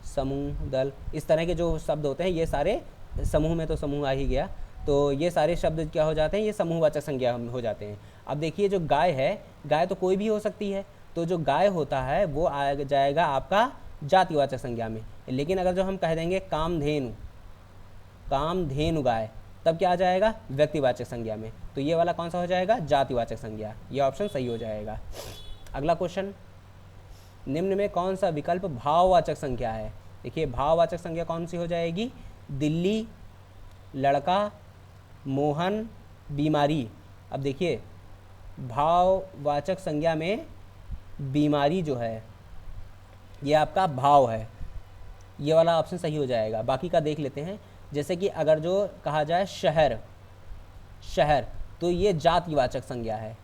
समूह, दल, इस तरह के जो शब्द होते हैं ये सारे, समूह में तो समूह आ ही गया, तो ये सारे शब्द क्या हो जाते हैं, ये समूहवाचक संज्ञा हो जाते हैं। अब देखिए जो गाय है, गाय तो कोई भी हो सकती है, तो जो गाय होता है वो आ जाएगा आपका जातिवाचक संज्ञा में। लेकिन अगर जो हम कह देंगे कामधेनु, कामधेनु गाय, तब क्या आ जाएगा, व्यक्तिवाचक संज्ञा में। तो ये वाला कौन सा हो जाएगा, जातिवाचक संज्ञा, ये ऑप्शन सही हो जाएगा। अगला क्वेश्चन, निम्न में कौन सा विकल्प भाववाचक संज्ञा है। देखिए भाववाचक संज्ञा कौन सी हो जाएगी, दिल्ली, लड़का, मोहन, बीमारी। अब देखिए भाववाचक संज्ञा में बीमारी जो है ये आपका भाव है, ये वाला ऑप्शन सही हो जाएगा। बाकी का देख लेते हैं, जैसे कि अगर जो कहा जाए शहर, शहर, तो ये जातिवाचक संज्ञा है।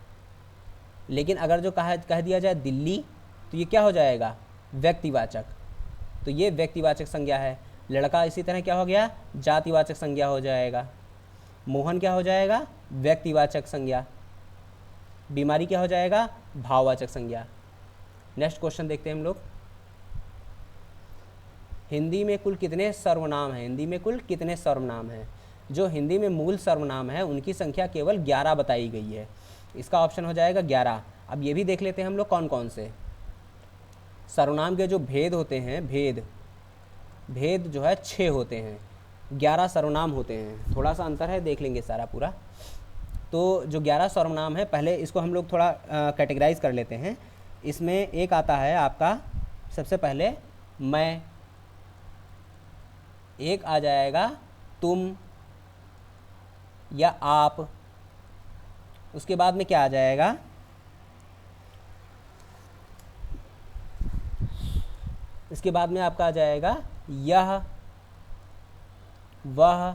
लेकिन अगर जो कह दिया जाए दिल्ली, तो ये क्या हो जाएगा, व्यक्तिवाचक, तो ये व्यक्तिवाचक संज्ञा है। लड़का इसी तरह क्या हो गया, जातिवाचक संज्ञा हो जाएगा। मोहन क्या हो जाएगा, व्यक्तिवाचक संज्ञा। बीमारी क्या हो जाएगा, भाववाचक संज्ञा। नेक्स्ट क्वेश्चन देखते हैं हम लोग, हिंदी में कुल कितने सर्वनाम हैं। हिंदी में कुल कितने सर्वनाम हैं। जो हिंदी में मूल सर्वनाम है उनकी संख्या केवल 11 बताई गई है, इसका ऑप्शन हो जाएगा 11। अब ये भी देख लेते हैं हम लोग कौन कौन से सर्वनाम के जो भेद होते हैं, भेद जो है 6 होते हैं, 11 सर्वनाम होते हैं, थोड़ा सा अंतर है, देख लेंगे सारा पूरा। तो जो 11 सर्वनाम है, पहले इसको हम लोग थोड़ा कैटेगराइज कर लेते हैं। इसमें एक आता है आपका सबसे पहले मैं, एक आ जाएगा तुम या आप, उसके बाद में क्या आ जाएगा, इसके बाद में आपका आ जाएगा यह, वह,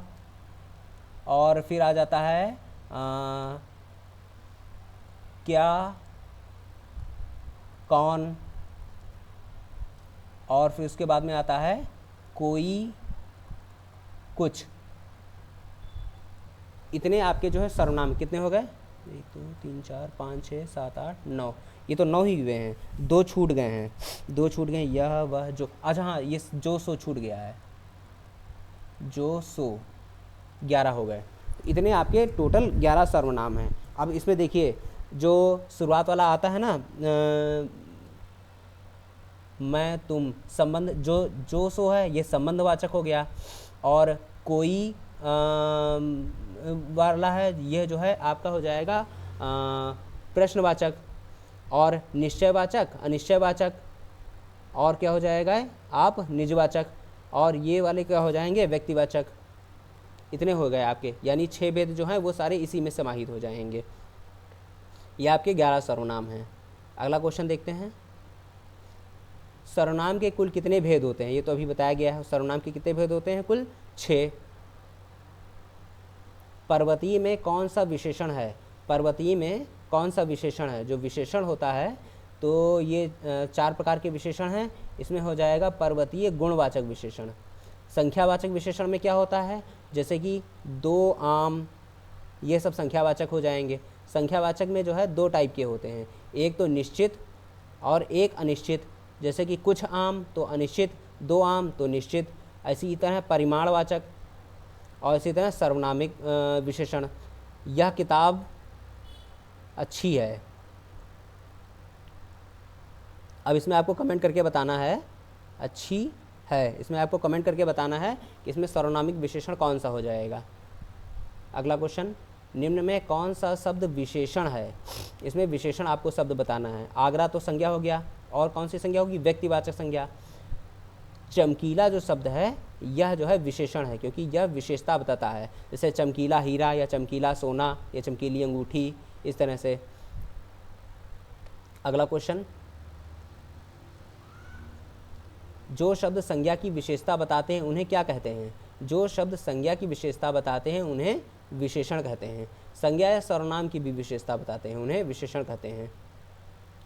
और फिर आ जाता है क्या, कौन, और फिर उसके बाद में आता है कोई, कुछ। इतने आपके जो है सर्वनाम कितने हो गए, 1 2 3 4 5 6 7 8 9, ये तो 9 ही हुए हैं, 2 छूट गए हैं, 2 छूट गए, यह, वह, जो, अच्छा हाँ ये जो सो छूट गया है, जो सो, 11 हो गए। इतने आपके टोटल 11 सर्वनाम हैं। अब इसमें देखिए जो शुरुआत वाला आता है ना, मैं, तुम, संबंध, जो सो है ये संबंधवाचक हो गया, और कोई वाला है ये जो है आपका हो जाएगा प्रश्नवाचक, और निश्चयवाचक, अनिश्चयवाचक, और क्या हो जाएगा आप निजवाचक, और ये वाले क्या हो जाएंगे व्यक्तिवाचक। इतने हो गए आपके, यानी 6 भेद जो हैं वो सारे इसी में समाहित हो जाएंगे। ये आपके 11 सर्वनाम हैं। अगला क्वेश्चन देखते हैं, सर्वनाम के कुल कितने भेद होते हैं। ये तो अभी बताया गया है, सर्वनाम के कितने भेद होते हैं, कुल 6। पर्वतीय में कौन सा विशेषण है, पर्वतीय में कौन सा विशेषण है। जो विशेषण होता है तो ये 4 प्रकार के विशेषण हैं। इसमें हो जाएगा पर्वतीय गुणवाचक विशेषण। संख्यावाचक विशेषण में क्या होता है, जैसे कि 2 आम, ये सब संख्यावाचक हो जाएंगे। संख्यावाचक में जो है 2 टाइप के होते हैं, एक तो निश्चित और एक अनिश्चित, जैसे कि कुछ आम तो अनिश्चित, 2 आम तो निश्चित। ऐसी तरह परिमाणवाचक, और इसी तरह सर्वनामिक विशेषण, यह किताब अच्छी है। अब इसमें आपको कमेंट करके बताना है, अच्छी है, इसमें आपको कमेंट करके बताना है कि इसमें सर्वनामिक विशेषण कौन सा हो जाएगा। अगला क्वेश्चन, निम्न में कौन सा शब्द विशेषण है? इसमें विशेषण आपको शब्द बताना है। आगरा तो संज्ञा हो गया, और कौन सी संज्ञा होगी? व्यक्तिवाचक संज्ञा। चमकीला जो शब्द है यह जो है विशेषण है, क्योंकि यह विशेषता बताता है, जैसे चमकीला हीरा या चमकीला सोना या चमकीली अंगूठी, इस तरह से। अगला क्वेश्चन, जो शब्द संज्ञा की विशेषता बताते हैं उन्हें क्या कहते हैं? जो शब्द संज्ञा की विशेषता बताते हैं उन्हें विशेषण कहते हैं। संज्ञा या सर्वनाम की भी विशेषता बताते हैं उन्हें विशेषण कहते हैं।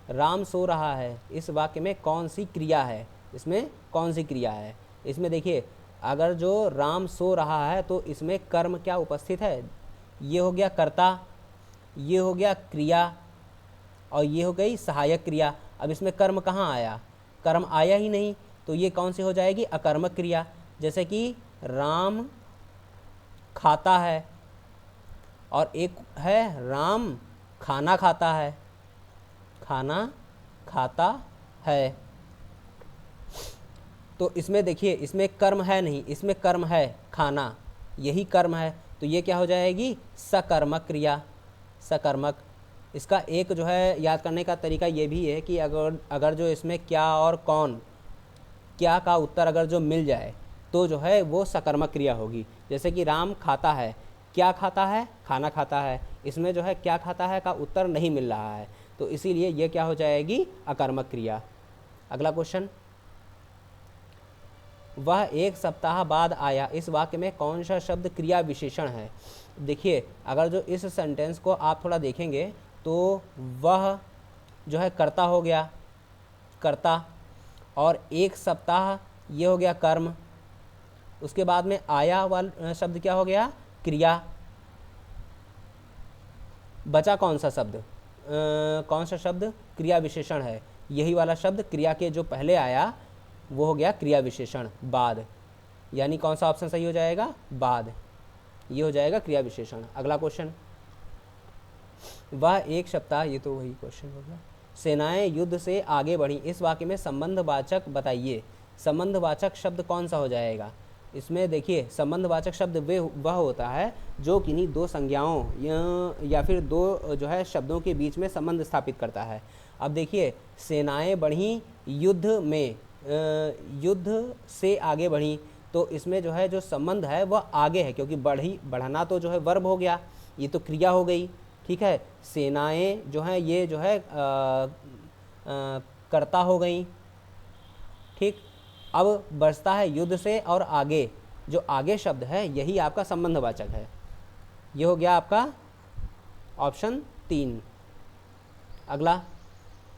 राम सो रहा है, इस वाक्य में कौन सी क्रिया है? इसमें कौन सी क्रिया है? इसमें देखिए, अगर जो राम सो रहा है तो इसमें कर्म क्या उपस्थित है? ये हो गया कर्ता, ये हो गया क्रिया, और ये हो गई सहायक क्रिया। अब इसमें कर्म कहाँ आया? कर्म आया ही नहीं, तो ये कौन सी हो जाएगी? अकर्मक क्रिया। जैसे कि राम खाता है, और एक है राम खाना खाता है, खाना खाता है। तो इसमें देखिए, इसमें कर्म है नहीं, इसमें कर्म है खाना, यही कर्म है, तो ये क्या हो जाएगी? सकर्मक क्रिया, सकर्मक। इसका एक जो है याद करने का तरीका ये भी है कि अगर जो इसमें क्या और कौन, क्या का उत्तर अगर जो मिल जाए तो जो है वो सकर्मक क्रिया होगी। जैसे कि राम खाता है, क्या खाता है? खाना खाता है। इसमें जो है क्या खाता है का उत्तर नहीं मिल रहा है, तो इसीलिए ये क्या हो जाएगी? अकर्मक क्रिया। अगला क्वेश्चन, वह एक सप्ताह बाद आया, इस वाक्य में कौन सा शब्द क्रिया विशेषण है? देखिए, अगर जो इस सेंटेंस को आप थोड़ा देखेंगे तो वह जो है कर्ता हो गया, कर्ता, और एक सप्ताह ये हो गया कर्म। उसके बाद में आया वाला शब्द क्या हो गया? क्रिया। बचा कौन सा शब्द? कौन सा शब्द क्रिया विशेषण है? यही वाला शब्द क्रिया के जो पहले आया वो हो गया क्रिया विशेषण, बाद। यानी कौन सा ऑप्शन सही हो जाएगा? बाद। ये हो जाएगा क्रिया विशेषण। अगला क्वेश्चन, वह एक सप्ताह, ये तो वही क्वेश्चन हो गया। सेनाएं युद्ध से आगे बढ़ी, इस वाक्य में संबंधवाचक बताइए। संबंधवाचक शब्द कौन सा हो जाएगा? इसमें देखिए, संबंधवाचक शब्द वह होता है जो किन्हीं दो संज्ञाओं या फिर दो जो है शब्दों के बीच में संबंध स्थापित करता है। अब देखिए, सेनाएं बढ़ी युद्ध में, युद्ध से आगे बढ़ी, तो इसमें जो है जो संबंध है वह आगे है, क्योंकि बढ़ना तो जो है वर्ब हो गया, ये तो क्रिया हो गई। ठीक है, सेनाएं जो हैं ये जो है कर्ता हो गई। ठीक, अब बचता है युद्ध से और आगे, जो आगे शब्द है यही आपका संबंधवाचक है। ये हो गया आपका ऑप्शन 3। अगला,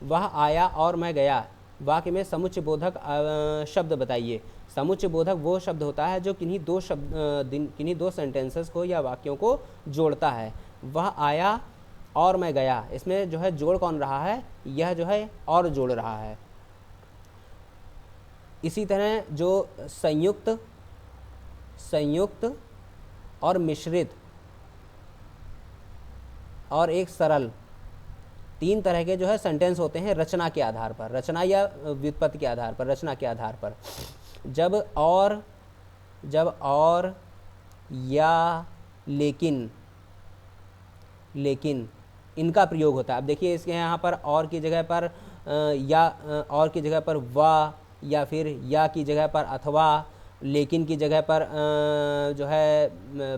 वह आया और मैं गया, वाक्य में समुच्चय बोधक शब्द बताइए। समुच्चय बोधक वो शब्द होता है जो किन्हीं दो सेंटेंसेस को या वाक्यों को जोड़ता है। वह आया और मैं गया, इसमें जो है जोड़ कौन रहा है? यह जो है और जोड़ रहा है। इसी तरह जो संयुक्त और मिश्रित और एक सरल, 3 तरह के जो है सेंटेंस होते हैं रचना के आधार पर, रचना या व्युत्पत्ति के आधार पर, रचना के आधार पर। जब और या लेकिन इनका प्रयोग होता है। अब देखिए, इसके यहाँ पर और की जगह पर या, और की जगह पर व, या फिर या की जगह पर अथवा, लेकिन की जगह पर जो है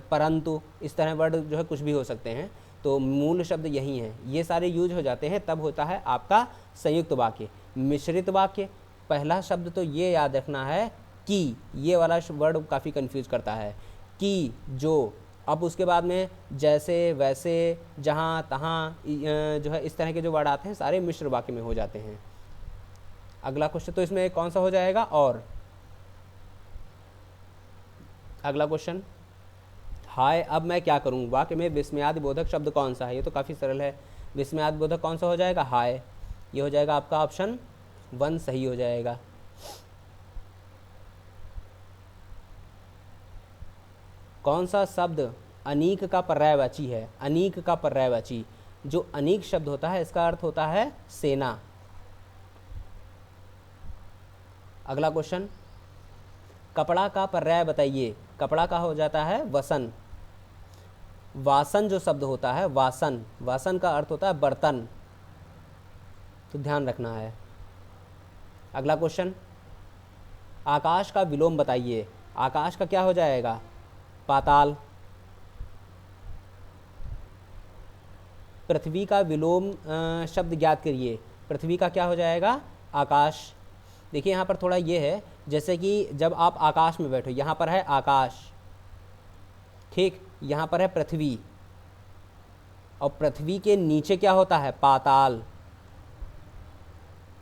परंतु, इस तरह वर्ड जो है कुछ भी हो सकते हैं। तो मूल शब्द यही है, ये सारे यूज हो जाते हैं, तब होता है आपका संयुक्त वाक्य। मिश्रित वाक्य, पहला शब्द तो ये याद रखना है कि, ये वाला वर्ड काफ़ी कंफ्यूज करता है कि, जो। अब उसके बाद में जैसे, वैसे, जहाँ, तहाँ, जो है इस तरह के जो वर्ड आते हैं सारे मिश्र वाक्य में हो जाते हैं। अगला क्वेश्चन, तो इसमें कौन सा हो जाएगा? और। अगला क्वेश्चन, हाय अब मैं क्या करूं, वाक्य में विस्मयादि बोधक शब्द कौन सा है? ये तो काफ़ी सरल है, विस्मयादि बोधक कौन सा हो जाएगा? हाय। ये हो जाएगा आपका ऑप्शन 1 सही हो जाएगा। कौन सा शब्द अनीक का पर्यायवाची है? अनीक का पर्यायवाची, जो अनीक शब्द होता है इसका अर्थ होता है सेना। अगला क्वेश्चन, कपड़ा का पर्याय बताइए। कपड़ा का हो जाता है वसन। वासन जो शब्द होता है, वासन, वासन का अर्थ होता है बर्तन, तो ध्यान रखना है। अगला क्वेश्चन, आकाश का विलोम बताइए। आकाश का क्या हो जाएगा? पाताल। पृथ्वी का विलोम शब्द ज्ञात करिए। पृथ्वी का क्या हो जाएगा? आकाश। देखिए यहाँ पर थोड़ा ये है, जैसे कि जब आप आकाश में बैठो, यहाँ पर है आकाश, ठीक, यहाँ पर है पृथ्वी, और पृथ्वी के नीचे क्या होता है? पाताल।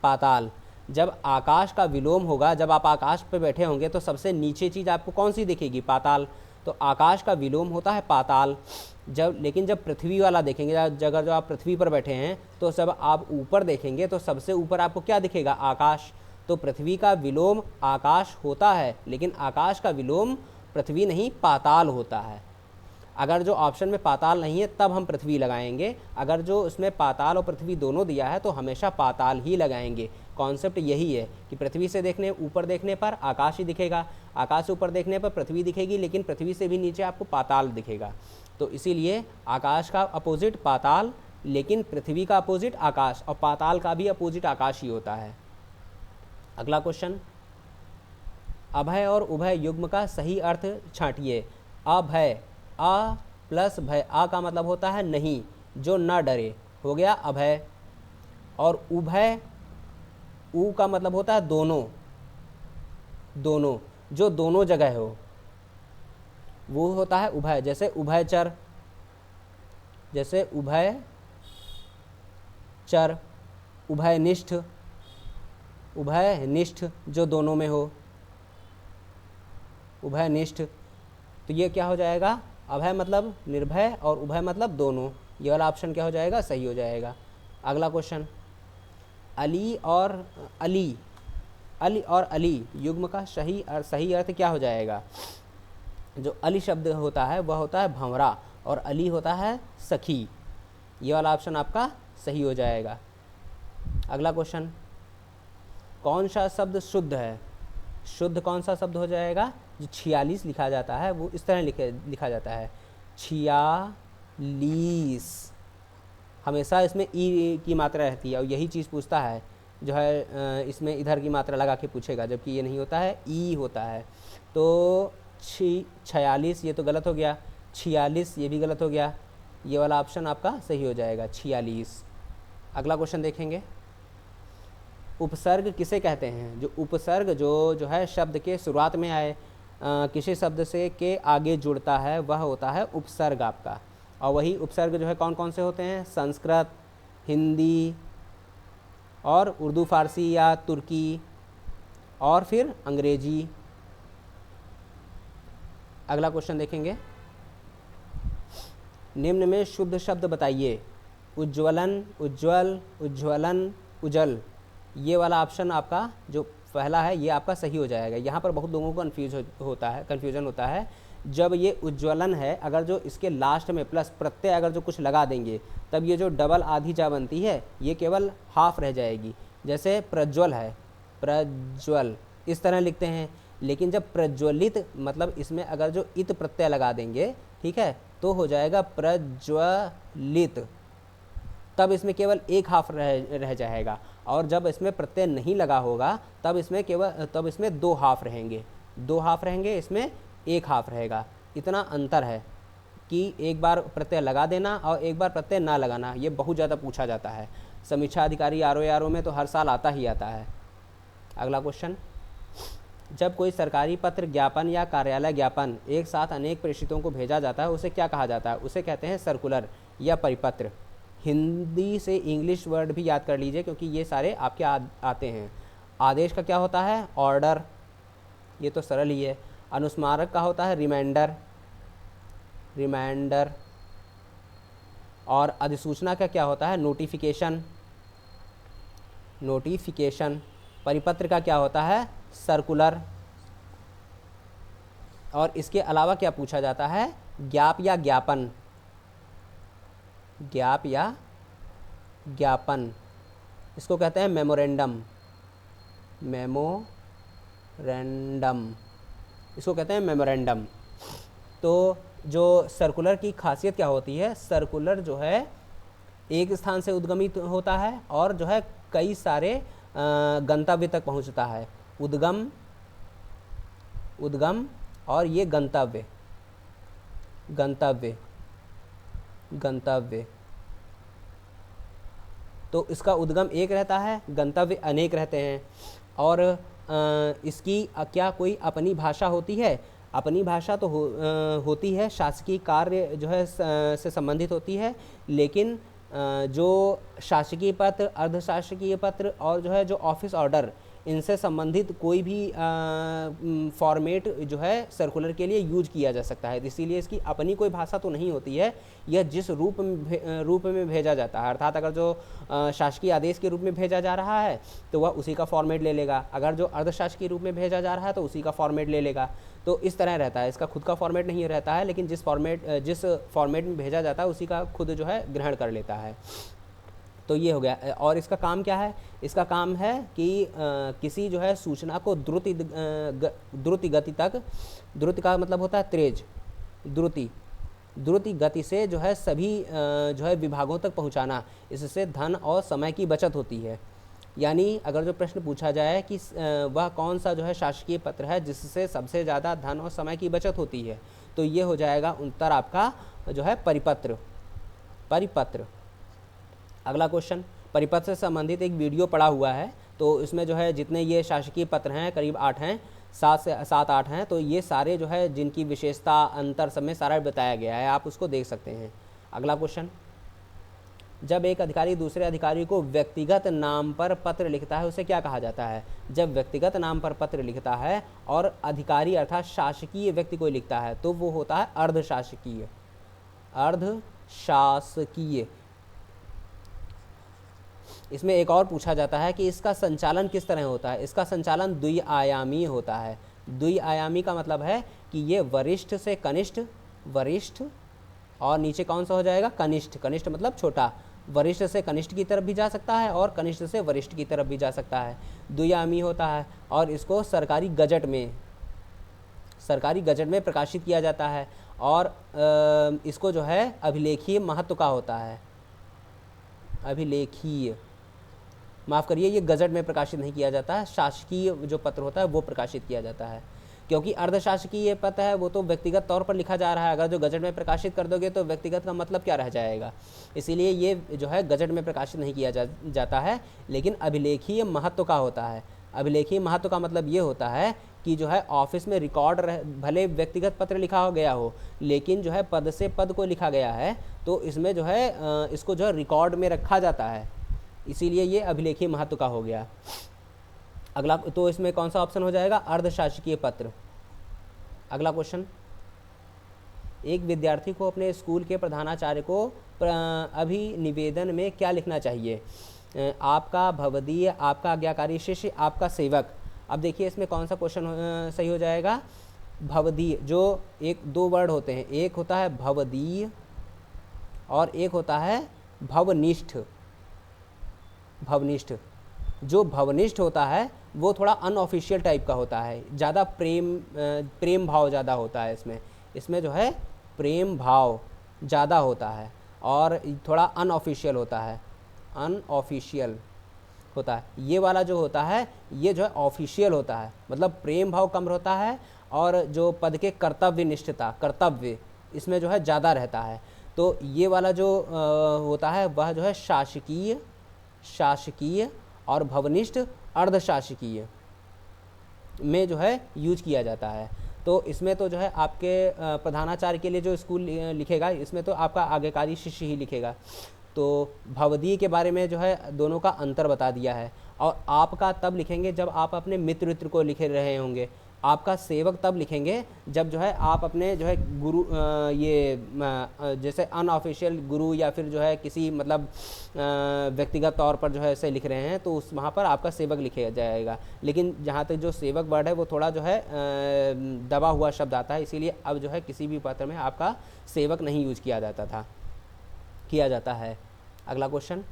पाताल। जब आकाश का विलोम होगा, जब आप आकाश पे बैठे होंगे तो सबसे नीचे चीज़ आपको कौन सी दिखेगी? पाताल। तो आकाश का विलोम होता है पाताल। लेकिन जब पृथ्वी वाला देखेंगे, अगर जो आप पृथ्वी पर बैठे हैं तो जब आप ऊपर देखेंगे तो सबसे ऊपर आपको क्या दिखेगा? आकाश। तो पृथ्वी का विलोम आकाश होता है, लेकिन आकाश का विलोम पृथ्वी नहीं, पाताल होता है। अगर जो ऑप्शन में पाताल नहीं है तब हम पृथ्वी लगाएंगे, अगर जो उसमें पाताल और पृथ्वी दोनों दिया है तो हमेशा पाताल ही लगाएंगे। कॉन्सेप्ट यही है कि पृथ्वी से ऊपर देखने पर आकाश ही दिखेगा, आकाश से ऊपर देखने पर पृथ्वी दिखेगी, लेकिन पृथ्वी से भी नीचे आपको पाताल दिखेगा। तो इसीलिए आकाश का अपोजिट पाताल, लेकिन पृथ्वी का अपोजिट आकाश, और पाताल का भी अपोजिट आकाश ही होता है। अगला क्वेश्चन, अभय और उभय युग्म का सही अर्थ छांटिए। अभय, अ प्लस भय, आ का मतलब होता है नहीं, जो न डरे, हो गया अभय। और उभय, उ का मतलब होता है दोनों, दोनों, जो दोनों जगह हो, वो होता है उभय। जैसे उभयचर, जैसे उभयचर, उभयनिष्ठ, उभयनिष्ठ जो दोनों में हो, उभयनिष्ठ। तो ये क्या हो जाएगा? अभय मतलब निर्भय और उभय मतलब दोनों। ये वाला ऑप्शन क्या हो जाएगा? सही हो जाएगा। अगला क्वेश्चन, अली और अली, अली और अली युग्म का सही अर्थ क्या हो जाएगा? जो अली शब्द होता है वह होता है भंवरा, और अली होता है सखी। ये वाला ऑप्शन आपका सही हो जाएगा। अगला क्वेश्चन, कौन सा शब्द शुद्ध है? शुद्ध कौन सा शब्द हो जाएगा? जो 46 लिखा जाता है वो इस तरह लिखा जाता है, 46। हमेशा इसमें ई की मात्रा रहती है, और यही चीज़ पूछता है जो है इसमें इधर की मात्रा लगा के पूछेगा, जबकि ये नहीं होता है, ई होता है। तो 46 ये तो गलत हो गया, 46 ये भी गलत हो गया। ये वाला ऑप्शन आपका सही हो जाएगा, 46। अगला क्वेश्चन देखेंगे, उपसर्ग किसे कहते हैं? जो उपसर्ग जो है शब्द के शुरुआत में आए, किसी शब्द से के आगे जुड़ता है, वह होता है उपसर्ग आपका। और वही उपसर्ग जो है कौन कौन से होते हैं? संस्कृत, हिंदी, और उर्दू, फारसी या तुर्की, और फिर अंग्रेजी। अगला क्वेश्चन देखेंगे, निम्न में शुद्ध शब्द बताइए। उज्ज्वलन, उज्ज्वल, उज्ज्वलन, उज्जल। ये वाला ऑप्शन आपका जो पहला है ये आपका सही हो जाएगा। यहाँ पर बहुत लोगों को कन्फ्यूजन होता है। जब ये उज्ज्वलन है, अगर जो इसके लास्ट में प्लस प्रत्यय अगर जो कुछ लगा देंगे, तब ये जो डबल आधी जा बनती है ये केवल हाफ रह जाएगी। जैसे प्रज्वल है, प्रज्वल इस तरह लिखते हैं, लेकिन जब प्रज्वलित मतलब इसमें अगर जो इत प्रत्यय लगा देंगे, ठीक है, तो हो जाएगा प्रज्वलित, तब इसमें केवल एक हाफ रह जाएगा। और जब इसमें प्रत्यय नहीं लगा होगा तब इसमें दो हाफ रहेंगे, दो हाफ रहेंगे, इसमें एक हाफ रहेगा। इतना अंतर है कि एक बार प्रत्यय लगा देना और एक बार प्रत्यय ना लगाना, ये बहुत ज़्यादा पूछा जाता है। समीक्षा अधिकारी आरओ में तो हर साल आता ही आता है। अगला क्वेश्चन, जब कोई सरकारी पत्र, ज्ञापन या कार्यालय ज्ञापन एक साथ अनेक प्रेषितों को भेजा जाता है उसे क्या कहा जाता है? उसे कहते हैं सर्कुलर या परिपत्र। हिंदी से इंग्लिश वर्ड भी याद कर लीजिए क्योंकि ये सारे आपके आते हैं। आदेश का क्या होता है? ऑर्डर, ये तो सरल ही है। अनुस्मारक का होता है रिमाइंडर, रिमाइंडर। और अधिसूचना का क्या होता है? Notification, notification. परिपत्र का क्या होता है? सर्कुलर। और इसके अलावा क्या पूछा जाता है, ज्ञाप या ज्ञापन, ज्ञाप या ज्ञापन, इसको कहते हैं मेमोरेंडम, मेमोरेंडम, इसको कहते हैं मेमोरेंडम। तो जो सर्कुलर की खासियत क्या होती है, सर्कुलर जो है एक स्थान से उद्गमित होता है और जो है कई सारे गंतव्य तक पहुंचता है, उद्गम, उद्गम और ये गंतव्य, गंतव्य, गंतव्य। तो इसका उद्गम एक रहता है, गंतव्य अनेक रहते हैं। और इसकी क्या कोई अपनी भाषा होती है, अपनी भाषा तो होती है, शासकीय कार्य जो है से संबंधित होती है, लेकिन जो शासकीय पत्र, अर्धशासकीय पत्र और जो है जो ऑफिस ऑर्डर, इनसे संबंधित कोई भी फॉर्मेट जो है सर्कुलर के लिए यूज किया जा सकता है। इसीलिए इसकी अपनी कोई भाषा तो नहीं होती है, यह जिस रूप में भेजा जाता है, अर्थात अगर जो शासकीय आदेश के रूप में भेजा जा रहा है तो वह उसी का फॉर्मेट ले लेगा, अगर जो अर्धशासकीय रूप में भेजा जा रहा है तो उसी का फॉर्मेट ले लेगा। तो इस तरह रहता है, इसका खुद का फॉर्मेट नहीं रहता है, लेकिन जिस फॉर्मेट में भेजा जाता है उसी का खुद जो है ग्रहण कर लेता है। तो ये हो गया। और इसका काम क्या है, इसका काम है कि किसी जो है सूचना को द्रुत गति तक, द्रुत का मतलब होता है तेज, द्रुत गति से जो है सभी जो है विभागों तक पहुंचाना, इससे धन और समय की बचत होती है। यानी अगर जो प्रश्न पूछा जाए कि वह कौन सा जो है शासकीय पत्र है जिससे सबसे ज़्यादा धन और समय की बचत होती है, तो ये हो जाएगा उत्तर आपका जो है परिपत्र, परिपत्र। अगला क्वेश्चन, परिपत्र से संबंधित एक वीडियो पड़ा हुआ है, तो इसमें जो है जितने ये शासकीय पत्र हैं करीब 8 हैं, 7-8 हैं, तो ये सारे जो है जिनकी विशेषता, अंतर सब में सारा बताया गया है, आप उसको देख सकते हैं। अगला क्वेश्चन, जब एक अधिकारी दूसरे अधिकारी को व्यक्तिगत नाम पर पत्र लिखता है उसे क्या कहा जाता है। जब व्यक्तिगत नाम पर पत्र लिखता है और अधिकारी अर्थात शासकीय व्यक्ति को लिखता है तो वो होता है अर्धशासकीय, अर्धशासकीय। इसमें एक और पूछा जाता है कि इसका संचालन किस तरह होता है। इसका संचालन द्विआयामी होता है। द्विआयामी का मतलब है कि ये वरिष्ठ से कनिष्ठ, वरिष्ठ और नीचे कौन सा हो जाएगा, कनिष्ठ, कनिष्ठ मतलब छोटा, वरिष्ठ से कनिष्ठ की तरफ भी जा सकता है और कनिष्ठ से वरिष्ठ की तरफ भी जा सकता है, द्विआयामी होता है। और इसको सरकारी गजट में, सरकारी गजट में प्रकाशित किया जाता है और इसको जो है अभिलेखीय महत्व का होता है, अभिलेखीय, माफ़ करिए ये गजट में प्रकाशित नहीं किया जाता है, शासकीय जो पत्र होता है वो प्रकाशित किया जाता है। क्योंकि अर्धशासकीय पत्र है वो तो व्यक्तिगत तौर पर लिखा जा रहा है, अगर जो गजट में प्रकाशित कर दोगे तो व्यक्तिगत का मतलब क्या रह जाएगा, इसीलिए ये जो है गजट में प्रकाशित नहीं किया जाता है, लेकिन अभिलेखीय महत्व का होता है। अभिलेखीय महत्व का मतलब ये होता है कि जो है ऑफिस में रिकॉर्ड भले व्यक्तिगत पत्र लिखा हो गया हो, लेकिन जो है पद से पद को लिखा गया है तो इसमें जो है इसको जो है रिकॉर्ड में रखा जाता है, इसीलिए ये अभिलेखीय महत्व का हो गया। अगला, तो इसमें कौन सा ऑप्शन हो जाएगा, अर्धशासकीय पत्र। अगला क्वेश्चन, एक विद्यार्थी को अपने स्कूल के प्रधानाचार्य को अभिनिवेदन में क्या लिखना चाहिए। आपका भवदीय, आपका आज्ञाकारी शिष्य, आपका सेवक। अब देखिए इसमें कौन सा क्वेश्चन सही हो जाएगा, भवदीय। जो एक दो वर्ड होते हैं, एक होता है भवदीय और एक होता है भवनिष्ठ। भवनिष्ठ, जो भवनिष्ठ होता है वो थोड़ा अनऑफिशियल टाइप का होता है, ज़्यादा प्रेम भाव ज़्यादा होता है इसमें जो है प्रेम भाव ज़्यादा होता है और थोड़ा अनऑफिशियल होता है, अनऑफिशियल होता है। ये वाला जो होता है ये जो है ऑफिशियल होता है, मतलब प्रेम भाव कम होता है और जो पद के कर्तव्य निष्ठता, कर्तव्य इसमें जो है ज़्यादा रहता है। तो ये वाला जो होता है वह जो है शासकीय, शासकीय और भवनिष्ठ अर्धशासकीय में जो है यूज किया जाता है। तो इसमें तो जो है आपके प्रधानाचार्य के लिए जो स्कूल लिखेगा इसमें तो आपका आज्ञाकारी शिष्य ही लिखेगा। तो भवदीय के बारे में जो है दोनों का अंतर बता दिया है। और आपका तब लिखेंगे जब आप अपने मित्र को लिख रहे होंगे, आपका सेवक तब लिखेंगे जब जो है आप अपने जो है गुरु जैसे अनऑफिशियल गुरु या फिर जो है किसी मतलब व्यक्तिगत तौर पर जो है ऐसे लिख रहे हैं तो उस वहाँ पर आपका सेवक लिखा जाएगा। लेकिन जहाँ तक जो सेवक वर्ड है वो थोड़ा जो है दबा हुआ शब्द आता है, इसीलिए अब जो है किसी भी पत्र में आपका सेवक नहीं यूज किया जाता है। अगला क्वेश्चन,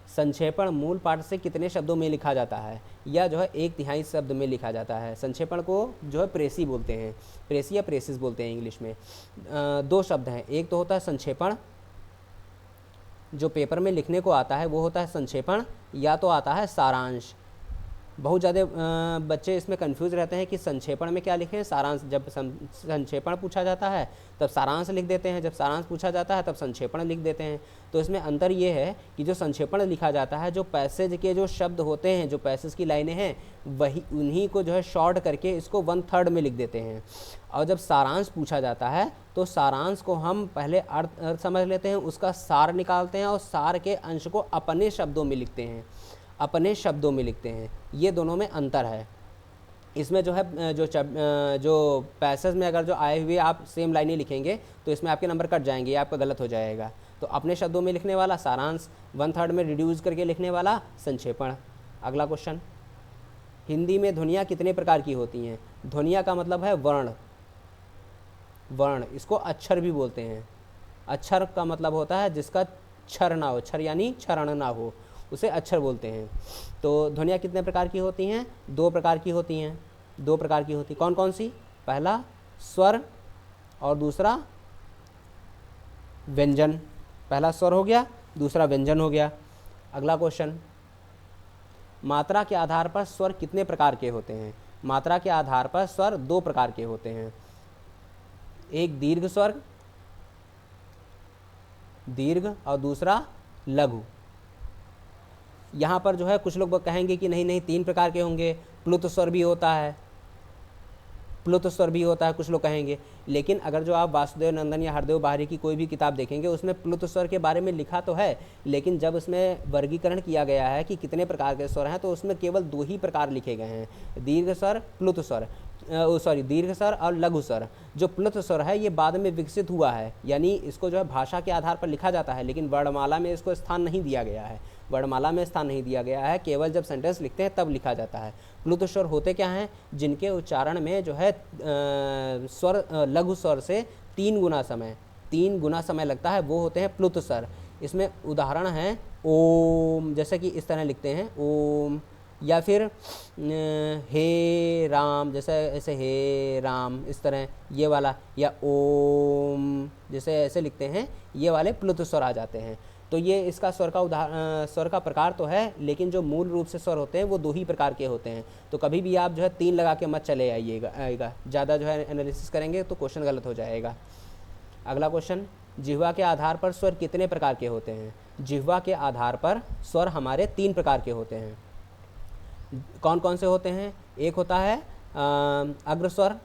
संक्षेपण मूल पाठ से कितने शब्दों में लिखा जाता है? या जो है 1/3 शब्द में लिखा जाता है। संक्षेपण को जो है प्रेसी बोलते हैं, प्रेसी या प्रेसिस बोलते हैं इंग्लिश में। 2 शब्द हैं, एक तो होता है संक्षेपण, जो पेपर में लिखने को आता है वो होता है संक्षेपण, या तो आता है सारांश। बहुत ज़्यादा बच्चे इसमें कंफ्यूज रहते हैं कि संक्षेपण में क्या लिखें, सारांश। जब संक्षेपण पूछा जाता है तब सारांश लिख देते हैं, जब सारांश पूछा जाता है तब संक्षेपण लिख देते हैं। तो इसमें अंतर ये है कि जो संक्षेपण लिखा जाता है, जो पैसेज के जो शब्द होते हैं, जो पैसेज की लाइनें हैं, वही उन्हीं को जो है शॉर्ट करके इसको 1/3 में लिख देते हैं। और जब सारांश पूछा जाता है तो सारांश को हम पहले अर्थ समझ लेते हैं, उसका सार निकालते हैं और सार के अंश को अपने शब्दों में लिखते हैं। ये दोनों में अंतर है। इसमें जो है जो पैसेज में अगर जो आए हुए आप सेम लाइनें लिखेंगे तो इसमें आपके नंबर कट जाएंगे, ये आपका गलत हो जाएगा। तो अपने शब्दों में लिखने वाला सारांश, 1/3 में रिड्यूस करके लिखने वाला संक्षेपण। अगला क्वेश्चन, हिंदी में ध्वनियाँ कितने प्रकार की होती हैं? ध्वनियाँ का मतलब है वर्ण, इसको अक्षर भी बोलते हैं। अक्षर का मतलब होता है जिसका क्षर ना हो, क्षर यानी क्षरण ना हो, उसे अक्षर बोलते हैं। तो ध्वनियाँ कितने प्रकार की होती हैं? 2 प्रकार की होती हैं। कौन कौन सी? पहला स्वर और दूसरा व्यंजन। पहला स्वर हो गया, दूसरा व्यंजन हो गया। अगला क्वेश्चन, मात्रा के आधार पर स्वर कितने प्रकार के होते हैं? मात्रा के आधार पर स्वर 2 प्रकार के होते हैं, एक दीर्घ स्वर और दूसरा लघु। यहाँ पर जो है कुछ लोग कहेंगे कि नहीं 3 प्रकार के होंगे, प्लुत स्वर भी होता है, कुछ लोग कहेंगे। लेकिन अगर जो आप वासुदेव नंदन या हरदेव बाहरी की कोई भी किताब देखेंगे उसमें प्लुत स्वर के बारे में लिखा तो है, लेकिन जब उसमें वर्गीकरण किया गया है कि कितने प्रकार के स्वर हैं तो उसमें केवल 2 ही प्रकार लिखे गए हैं, दीर्घ स्वर, दीर्घ स्वर और लघु स्वर। जो प्लुत स्वर है ये बाद में विकसित हुआ है, यानी इसको जो है भाषा के आधार पर लिखा जाता है, लेकिन वर्णमाला में इसको स्थान नहीं दिया गया है। केवल जब सेंटेंस लिखते हैं तब लिखा जाता है। प्लुत स्वर होते क्या हैं? जिनके उच्चारण में जो है स्वर लघु स्वर से 3 गुना समय लगता है, वो होते हैं प्लुत स्वर। इसमें उदाहरण हैं ओम, जैसे कि इस तरह लिखते हैं ओम, या फिर हे राम, जैसे ऐसे हे राम इस तरह ये वाला, या ओम जैसे ऐसे लिखते हैं, ये वाले प्लुत स्वर आ जाते हैं। तो ये इसका स्वर का प्रकार तो है, लेकिन जो मूल रूप से स्वर होते हैं वो 2 ही प्रकार के होते हैं। तो कभी भी आप जो है 3 लगा के मत चले आइएगा, ज़्यादा जो है एनालिसिस करेंगे तो क्वेश्चन गलत हो जाएगा। अगला क्वेश्चन, जिह्वा के आधार पर स्वर कितने प्रकार के होते हैं? जिह्वा के आधार पर स्वर हमारे 3 प्रकार के होते हैं। कौन कौन से होते हैं? एक होता है अग्र स्वर,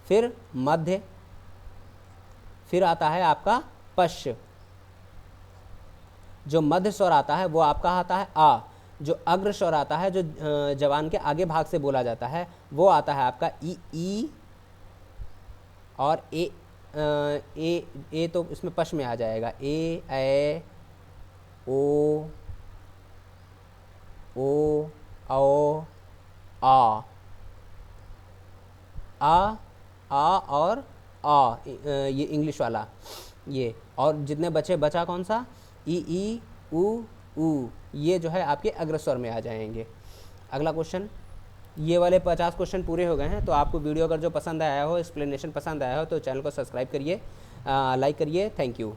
फिर मध्य, फिर आता है आपका पश्च। जो मध्य स्वर आता है वो आपका आता है आ। जो अग्र स्वर आता है, जो जबान के आगे भाग से बोला जाता है, वो आता है आपका ई और ए तो इसमें पश्च में आ जाएगा, ए ओ औ आ और आ, ये इंग्लिश वाला ये। और जितने बचा कौन सा? ई उ, ये जो है आपके अग्र स्वर में आ जाएंगे। अगला क्वेश्चन, ये वाले 50 क्वेश्चन पूरे हो गए हैं। तो आपको वीडियो अगर जो पसंद आया हो, एक्सप्लेनेशन पसंद आया हो, तो चैनल को सब्सक्राइब करिए, लाइक करिए। Thank you.